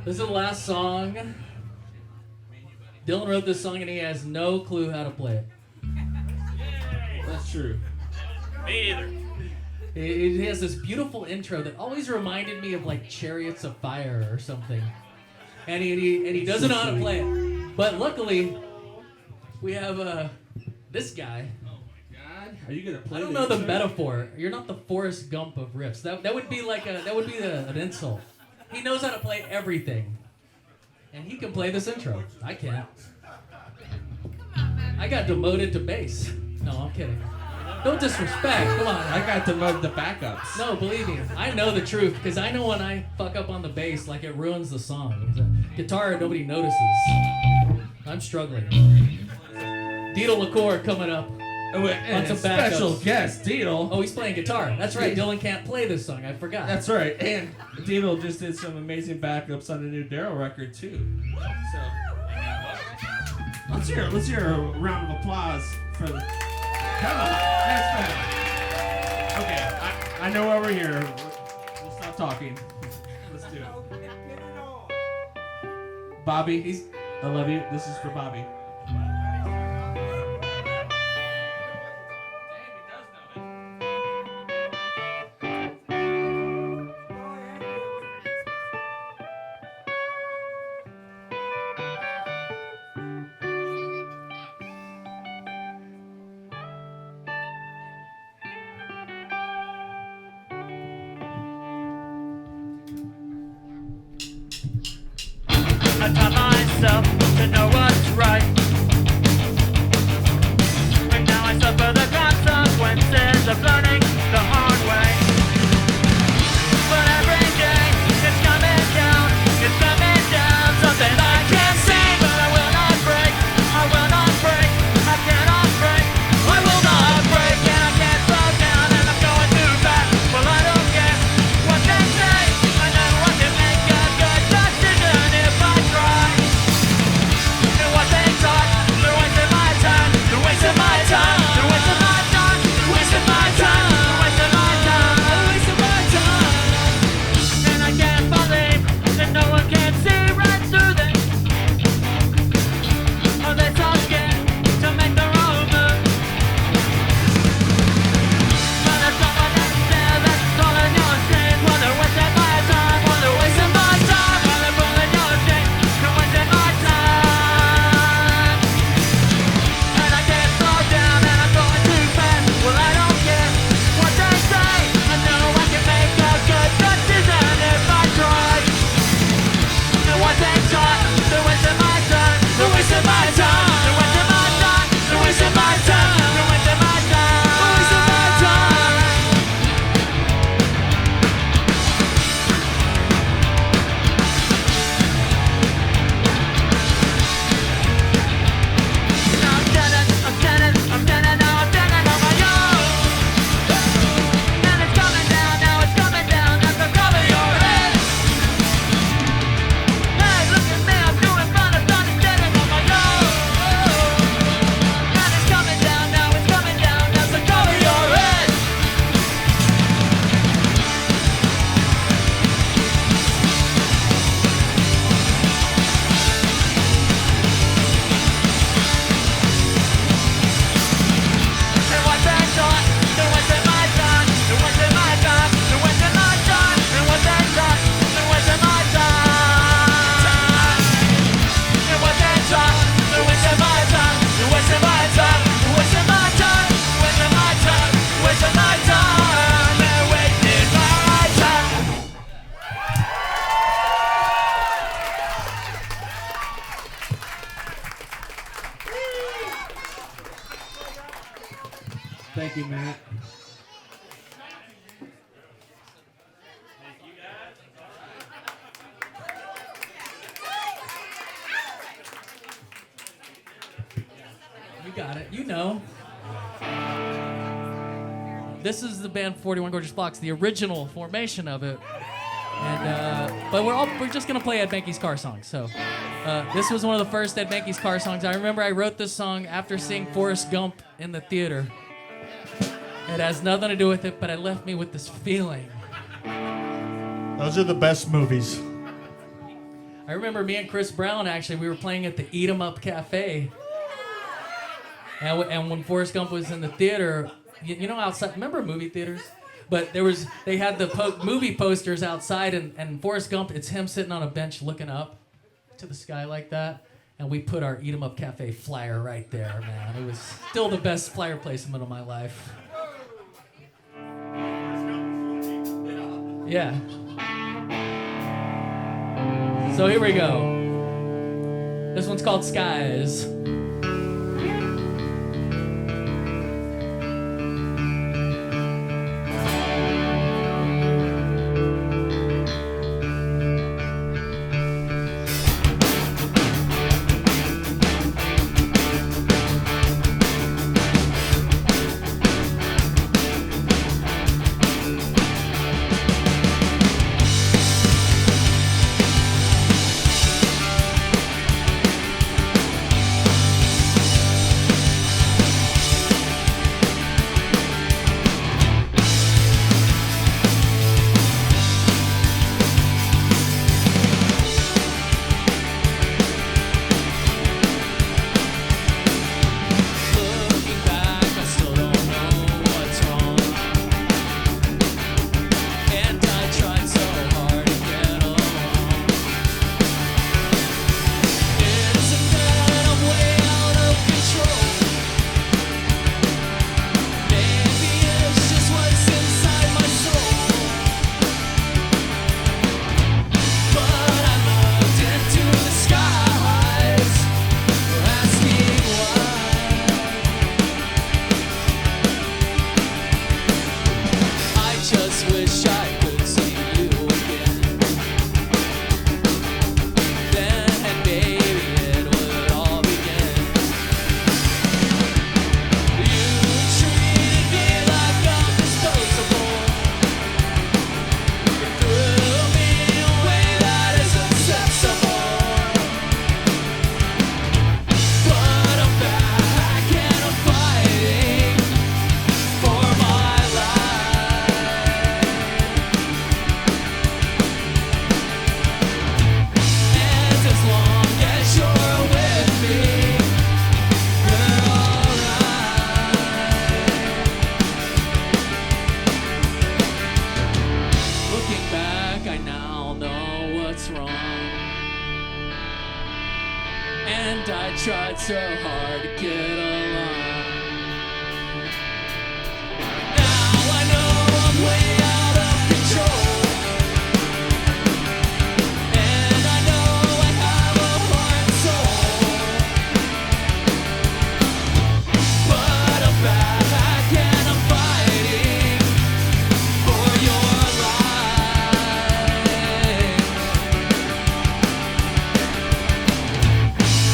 This is the last song. Dylan wrote this song and he has no clue how to play it. That's true. Me either. He has this beautiful intro that always reminded me of like Chariots of Fire or something. And he doesn't know how to play it. But luckily, we have this guy. Are you gonna play? I don't know the metaphor. You're not the Forrest Gump of riffs. That would be like an insult. He knows how to play everything, and he can play this intro. I can't. I got demoted to bass. No, I'm kidding. Don't disrespect. Come on. I got demoted to backups. No, believe me, I know the truth because I know when I fuck up on the bass, like it ruins the song. Guitar, nobody notices. I'm struggling. Dieter LaCour coming up. And a special guest, Deedle. Oh, he's playing guitar. That's right. Dylan can't play this song. I forgot. That's right. And Deedle just did some amazing backups on the new Daryl record too. So let's hear a round of applause for the. Come on, next man. Okay, I know why we're here. We'll stop talking. Let's do it. Bobby, I love you. This is for Bobby. I taught myself to know what's right, and now I suffer the consequences of learning the hard way. But every Thank you, Matt. You got it. You know. This is the band 41 Gorgeous Blocks, the original formation of it. And but we're just gonna play Ed Banky's car song. So this was one of the first Ed Banky's car songs. I remember I wrote this song after seeing Forrest Gump in the theater. It has nothing to do with it, but it left me with this feeling. Those are the best movies. I remember me and Chris Brown, actually, we were playing at the Eat 'em Up Cafe. And when Forrest Gump was in the theater, you know, outside, remember movie theaters? But they had the movie posters outside, and Forrest Gump, it's him sitting on a bench looking up to the sky like that. And we put our Eat 'em Up Cafe flyer right there, man. It was still the best flyer placement of my life. Yeah. So here we go. This one's called Skies. tried so hard to get along. Now I know I'm way out of control, and I know I have a heart and soul, but I'm back and I'm fighting for your life.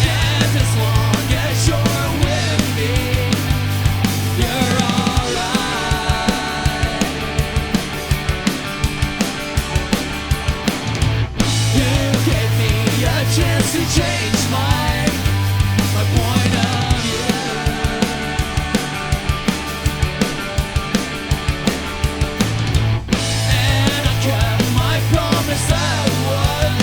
And as long as you're with me, you're alright. You gave me a chance to change my point of view, and I kept my promise that was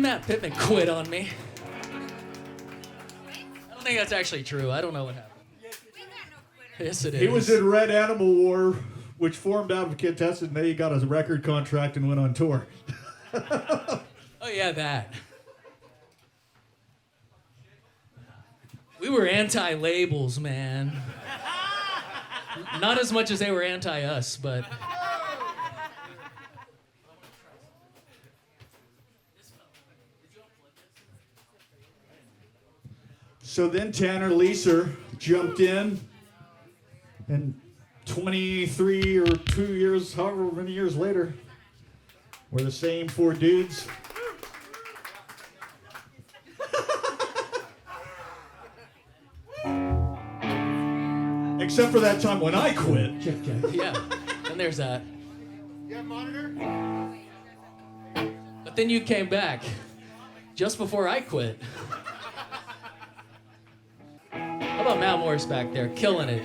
Matt Pittman quit on me. I don't think that's actually true. I don't know what happened. Yes, it is. He was in Red Animal War, which formed out of Contested, and then he got a record contract and went on tour. Oh, yeah, that. We were anti-labels, man. Not as much as they were anti-us, but... So then Tanner Leeser jumped in, and 23 or 2 years, however many years later, we're the same four dudes. Except for that time when I quit. Yeah, and there's that. You have a monitor? But then you came back just before I quit. How about Matt Morris back there, killing it?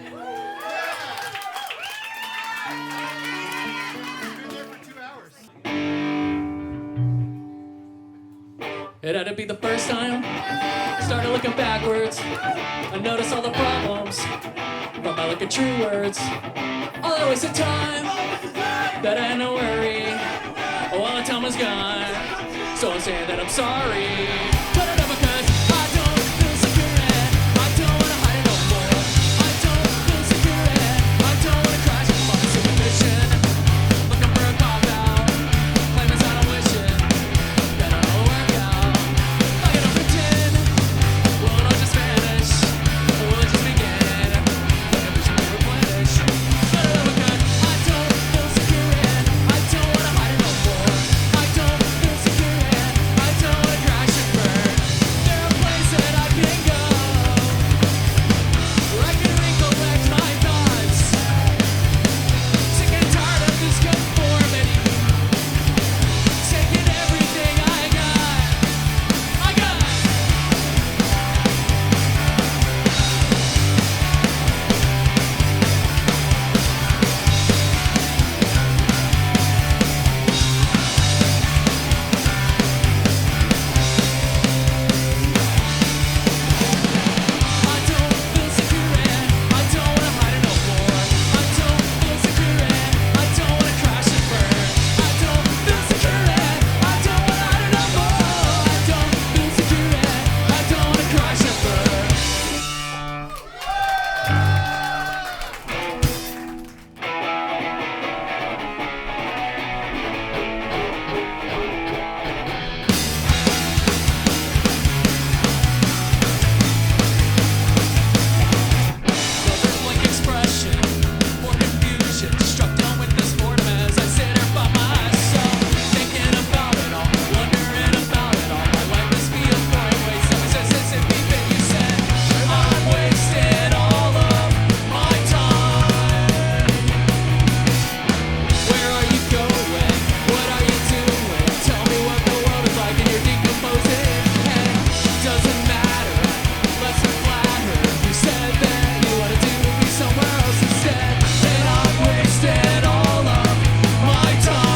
It had to be the first time. Started looking backwards. I noticed all the problems from my look at true words. All that wasted time that I had no worry. All the time was gone. So I'm saying that I'm sorry. But I never could. I don't feel secure and I don't want to hide it no more. I don't feel secure and I don't want to crash in my supervision. Looking for a cop out. Claiming that I'm wishing that I don't work out. I gotta pretend. Will it all just vanish? Or will it just begin? Like a vision to replenish. But I never could. I don't feel secure and I don't want to hide it no more. I don't feel secure and I don't want to crash and burn. There are places that I can go where I can recollect my thoughts. Sick and tired of this conformity. Taking everything I got. I don't feel secure and I don't want to hide it no more. I don't feel secure and I don't want to crash and burn. I don't feel secure and I don't want to hide it no more. I don't feel secure and I don't want to crash and burn. Blank expression, more confusion, struck down with this boredom as I sit here by myself, thinking about it all, wondering about it all. My life must be a boring waste of Mississippi, but you said I'm wasting all of my time. Where are you going? What are you doing? Tell me what the world is like and you're decomposing. And doesn't matter, let's not flatter. You said that you want to do me somewhere else instead. And I'm wasting all of my time.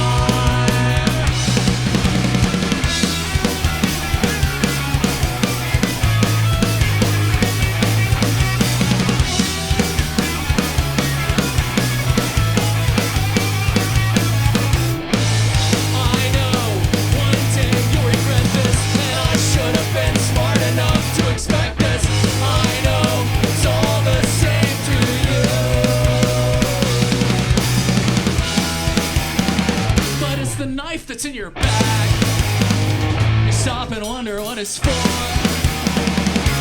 I know one day you'll regret this, and I should have been smart enough to expect this. I know it's all the same to you, but it's the knife that's in your back. You stop and wonder what it's for.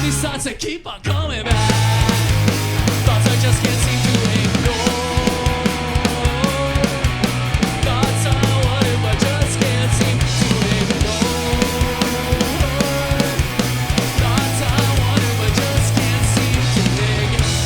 These thoughts that keep on coming back, thoughts I just can't seem to ignore. Thoughts I wanted but just can't seem to ignore. Thoughts I wanted but just can't seem to ignore.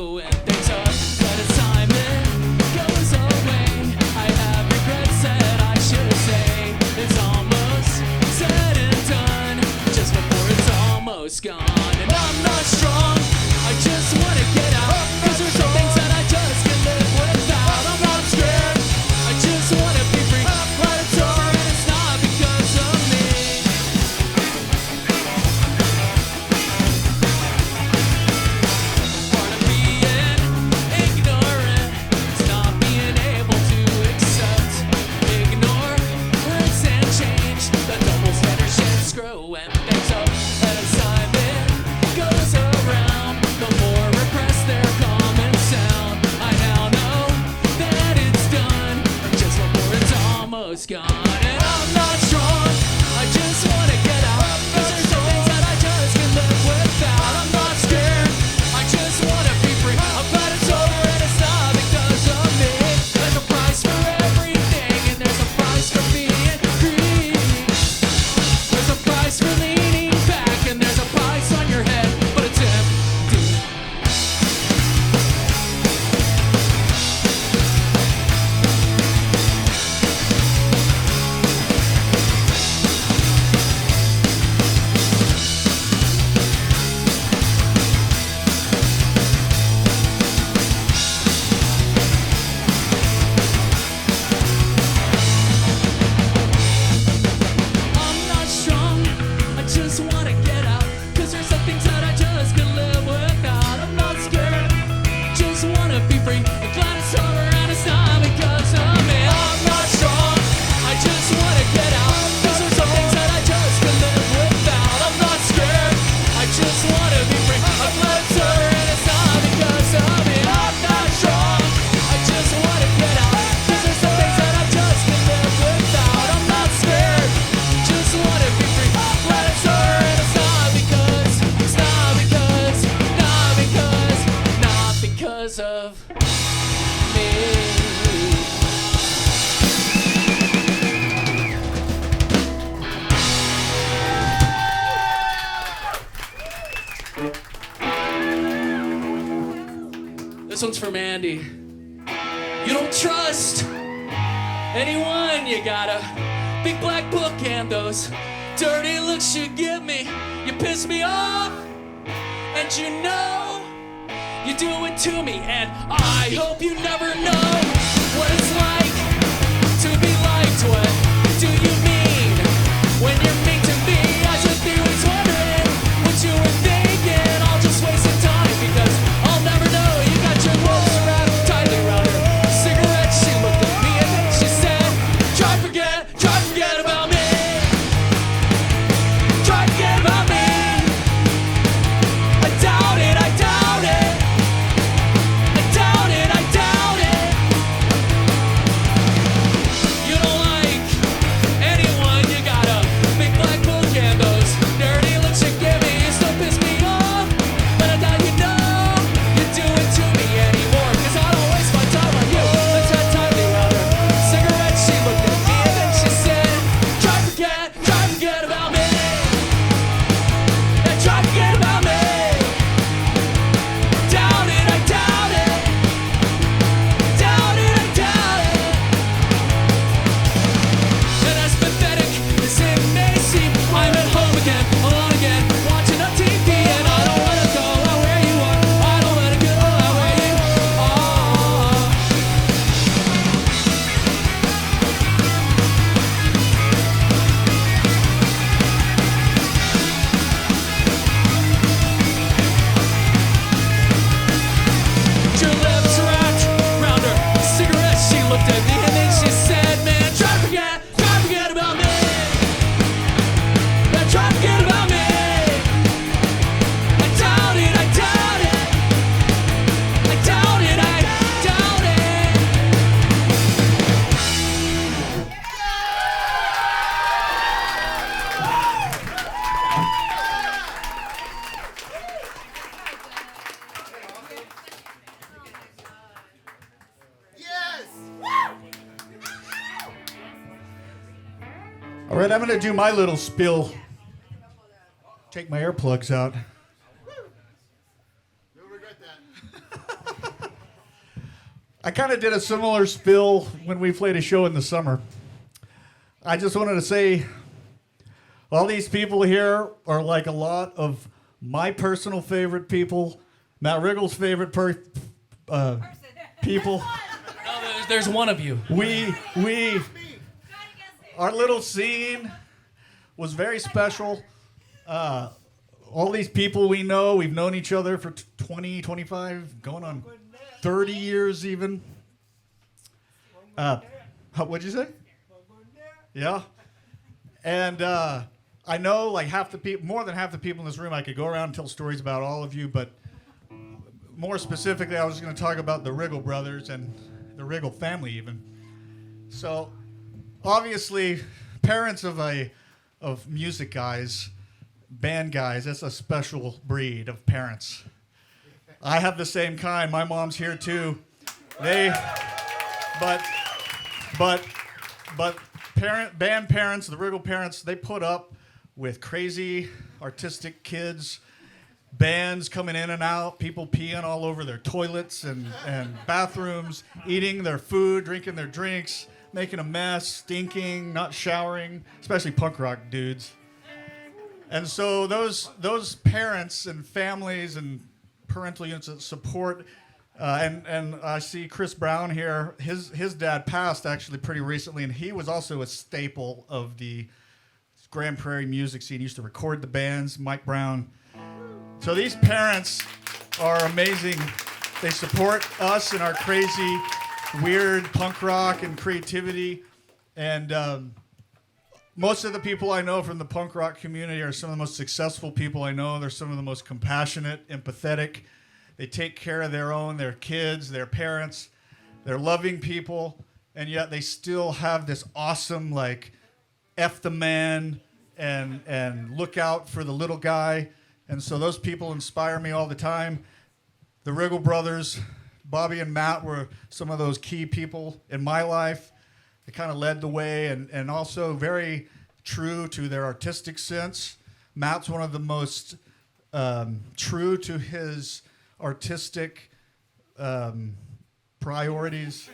screw and things are but as time goes away. I have regrets that I should say. It's almost said and done, just before it's almost gone. And I'm not strong, I just wanna get out, 'cause there's some things that I just can't live without. I'm not scared, I just wanna be free, but it's over and it's not because of me. Part of being ignorant is not being able to accept ignorance and change. The double standard shit screw and things up at a time it goes around. The more repressed their common sound. I now know that it's done, just before it's almost gone. And I'm not strong, I just wanna get out, 'cause there's some things that I just can't live without. I'm not scared, I just wanna be free. I'm glad it's over and it's not because of me. There's a price for everything, and there's a price for being free. There's a price for leaning back, and there's a price on your head, but it's empty. I'm not strong, I just wanna get out, 'cause there's some things that I just can't live without. I'm not scared, just wanna be free. I'm glad it's over and it's not because of me. I'm not strong, I just wanna get out, 'cause there's some things that I just can't live without. I'm not scared, I just wanna be free. I'm glad it's over and it's not because of me. I'm not strong, I just wanna get out, 'cause there's some things that I just can't live without. I'm not scared, just wanna be free. I'm glad it's over and it's not because, it's not because, not because, not because of me. This one's from Andy. You don't trust anyone, you got a big black book and those dirty looks you give me. You piss me off, and you know you do it to me. And I hope you never know what it's like to be liked. What do you mean when you're mean to me? I just be always wondering what you were thinking. I'll just waste some time because I'll never know. You got your ropes wrapped tightly around her cigarette. She looked at me and then she said, try forget about me. Try forget about me. I doubt it, I doubt it. I doubt it, I doubt it. You don't like anyone, you got a big black book and those dirty looks you give me. You still piss me off, but I doubt you know you do it to me anymore. 'Cause I don't waste my time on you. Let's have tightly around her cigarette. She looked at me and then she said, try forget about me. Yeah, try forget about me. Doubt it, I doubt it. Doubt it, I doubt it. And as pathetic as it may seem, I'm at home again, alone again, watching a TV, and I don't wanna go out where you are. I don't wanna go out where you are. Your lips wrapped round her cigarette. She looked at me and then she said, man, try forget about me. Yeah, try forget about me. I doubt it, I doubt it. I doubt it, I doubt it. All right, I'm going to do my little spill. Take my earplugs out. I kind of did a similar spill when we played a show in the summer. I just wanted to say, all these people here are like a lot of my personal favorite people, Matt Riggle's favorite people. No, there's one of you. Our little scene was very special. All these people we know, we've known each other for 20, 25, going on 30 years even. What'd you say? Yeah. And I know like more than half the people in this room, I could go around and tell stories about all of you, but more specifically, I was going to talk about the Riggle brothers and the Riggle family even. So obviously, parents of music guys, band guys, that's a special breed of parents. I have the same kind. My mom's here too. But band parents, the Riggle parents, they put up with crazy artistic kids, bands coming in and out, people peeing all over their toilets and bathrooms, eating their food, drinking their drinks, making a mess, stinking, not showering, especially punk rock dudes. And so those parents and families and parental units that support, and I see Chris Brown here. His dad passed actually pretty recently, and he was also a staple of the Grand Prairie music scene. He used to record the bands, Mike Brown. So these parents are amazing. They support us in our crazy, weird punk rock and creativity. And most of the people I know from the punk rock community are some of the most successful people I know. They're some of the most compassionate, empathetic. They take care of their kids, their parents. They're loving people. And yet they still have this awesome, like, F the man and look out for the little guy. And so those people inspire me all the time. The Riggle brothers, Bobby and Matt, were some of those key people in my life. They kind of led the way and also very true to their artistic sense. Matt's one of the most true to his artistic priorities.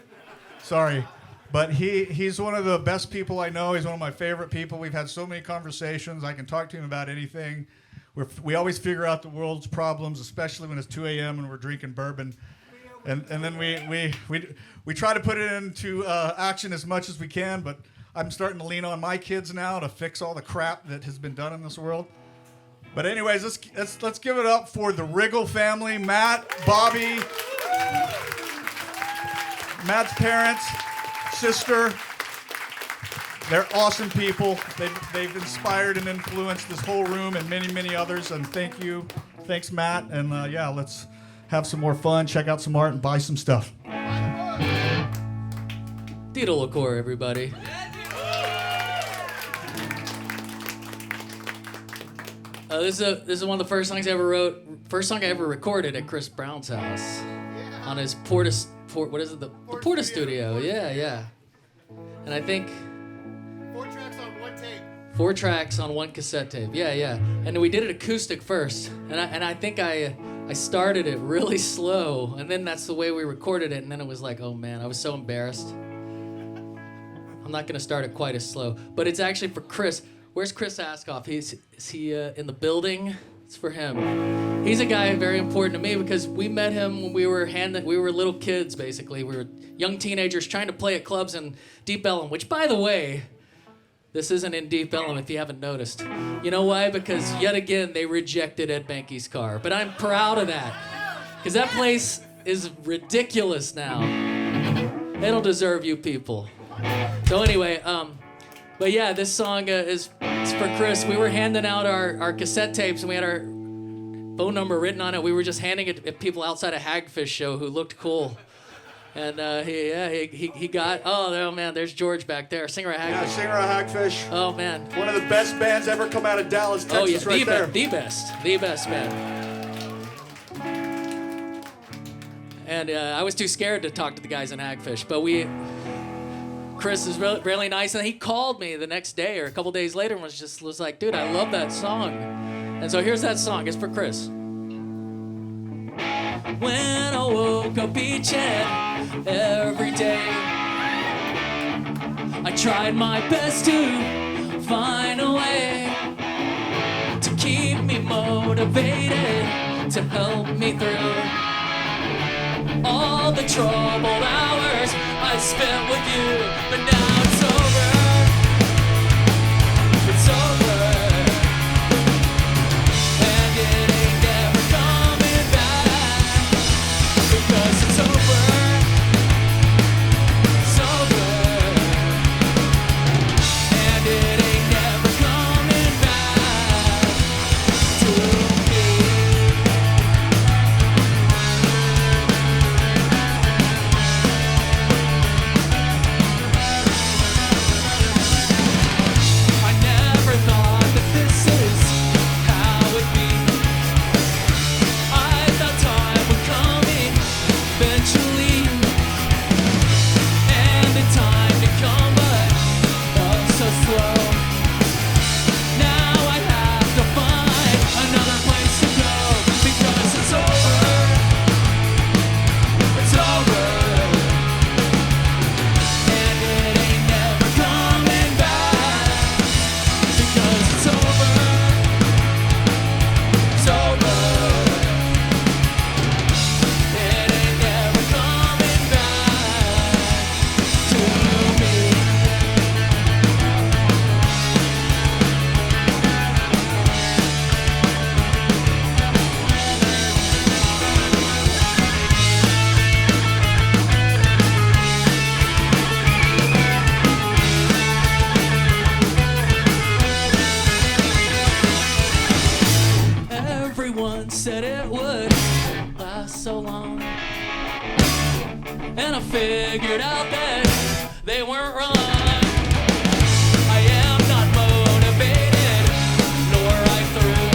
Sorry. But he's one of the best people I know. He's one of my favorite people. We've had so many conversations. I can talk to him about anything. We always figure out the world's problems, especially when it's 2 a.m. and we're drinking bourbon. And then we try to put it into action as much as we can, but I'm starting to lean on my kids now to fix all the crap that has been done in this world. But anyways, let's give it up for the Riggle family, Matt, Bobby, Matt's parents, sister. They're awesome people. They've inspired and influenced this whole room and many, many others, and thank you. Thanks, Matt, and let's have some more fun, check out some art, and buy some stuff. Tito Liqueur, everybody. This is one of the first songs I ever wrote. First song I ever recorded at Chris Brown's house on his Porta Studio. Yeah. And I think 4 tracks on 1 tape. 4 tracks on 1 cassette tape. Yeah. And we did it acoustic first. And I think I started it really slow, and then that's the way we recorded it, and then it was like, oh man, I was so embarrassed. I'm not gonna start it quite as slow, but it's actually for Chris. Where's Chris Askoff? Is he in the building? It's for him. He's a guy very important to me because we met him when we were little kids, basically. We were young teenagers trying to play at clubs in Deep Ellum, which, by the way, this isn't in Deep Ellum if you haven't noticed. You know why? Because yet again, they rejected Ed Banky's car. But I'm proud of that. Because that place is ridiculous now. They don't deserve you people. So anyway, but yeah, this song is for Chris. We were handing out our cassette tapes and we had our phone number written on it. We were just handing it at people outside a Hagfish show who looked cool. And he got, oh man, there's George back there, singer of Hagfish. Yeah, singer of Hagfish. Oh man. One of the best bands ever come out of Dallas, Texas, right there. The best band. And I was too scared to talk to the guys in Hagfish, but Chris is really nice, and he called me the next day or a couple days later and was like, dude, I love that song. And so here's that song. It's for Chris. when I woke up each and every day. I tried my best to find a way to keep me motivated, to help me through all the troubled hours I spent with you. But now it's over. It's over. And it ain't never coming back. Because it's over. It's over. And it ain't never coming back to me. I never thought that this is how it'd be. I thought time would come eventually, and the time to come, but oh so slow. Now I have to find another place to go, because it's over. It's over. And it ain't never coming back. Because it's over. It's over. It ain't never coming back to me. Everyone said it would last so long, and I figured out that they weren't wrong. I am not motivated, nor right through.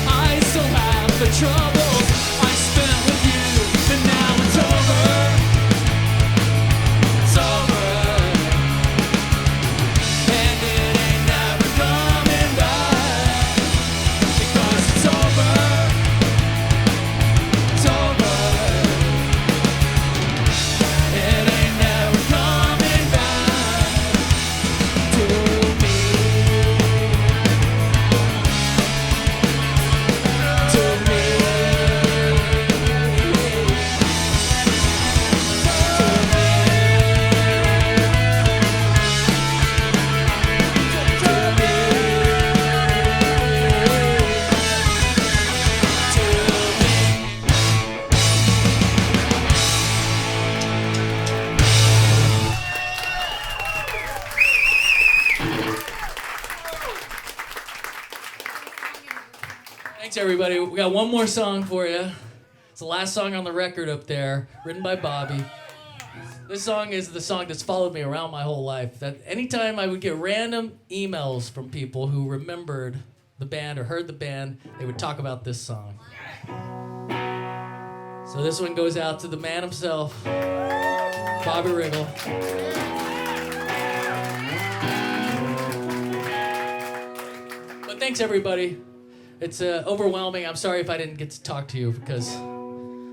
I still have the troubles I spent with you, but now it's over. It's over. And it ain't never coming back. Because it's over. It's over. It ain't never coming back to me. To me. Thanks, everybody. We got one more song for you. It's the last song on the record up there, written by Bobby. This song is the song that's followed me around my whole life. That anytime I would get random emails from people who remembered the band or heard the band, they would talk about this song. So this one goes out to the man himself, Bobby Riggle. But thanks, everybody. It's overwhelming. I'm sorry if I didn't get to talk to you, because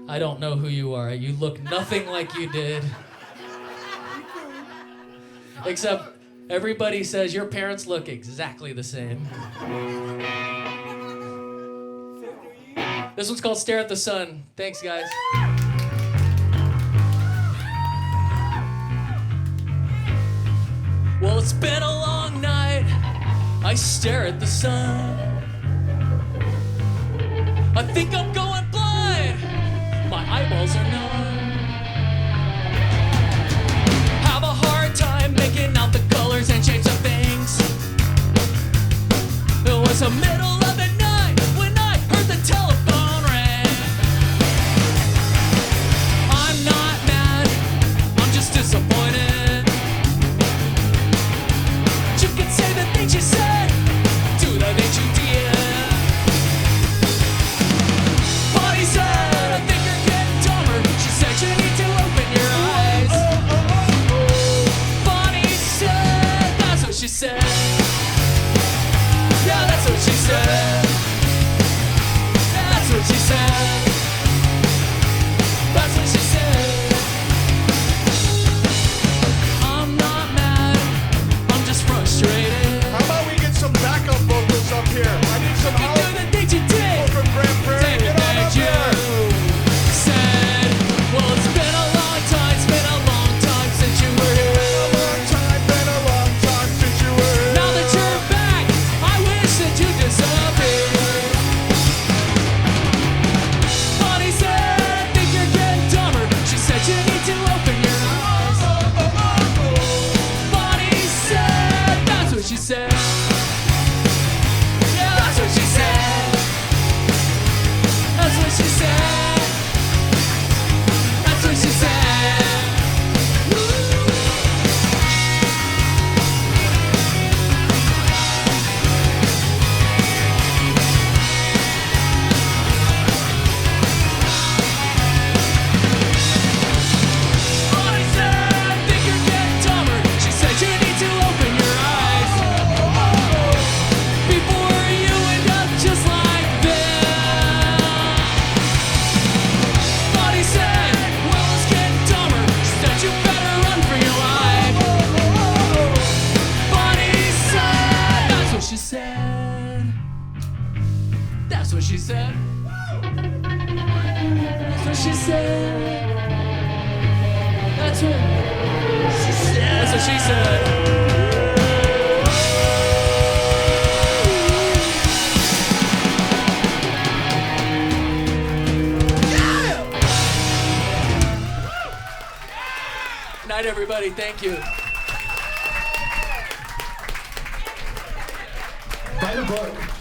I don't know who you are. You look nothing like you did. Except everybody says your parents look exactly the same. This one's called Stare at the Sun. Thanks, guys. Well, it's been a long night. I stare at the sun. I think I'm going blind. My eyeballs are numb. Have a hard time making out the colors and shapes of things. It was the middle of the night when I heard the telephone ring. I'm not mad, I'm just disappointed. You can say the things you said, do the things you did. Bonnie said, I think you're getting dumber. She said you need to open your eyes. Bonnie said, that's what she said. Yeah, that's what she said. what she said. That's what she said. That's what she said. Night, everybody. Thank you. Buy the book.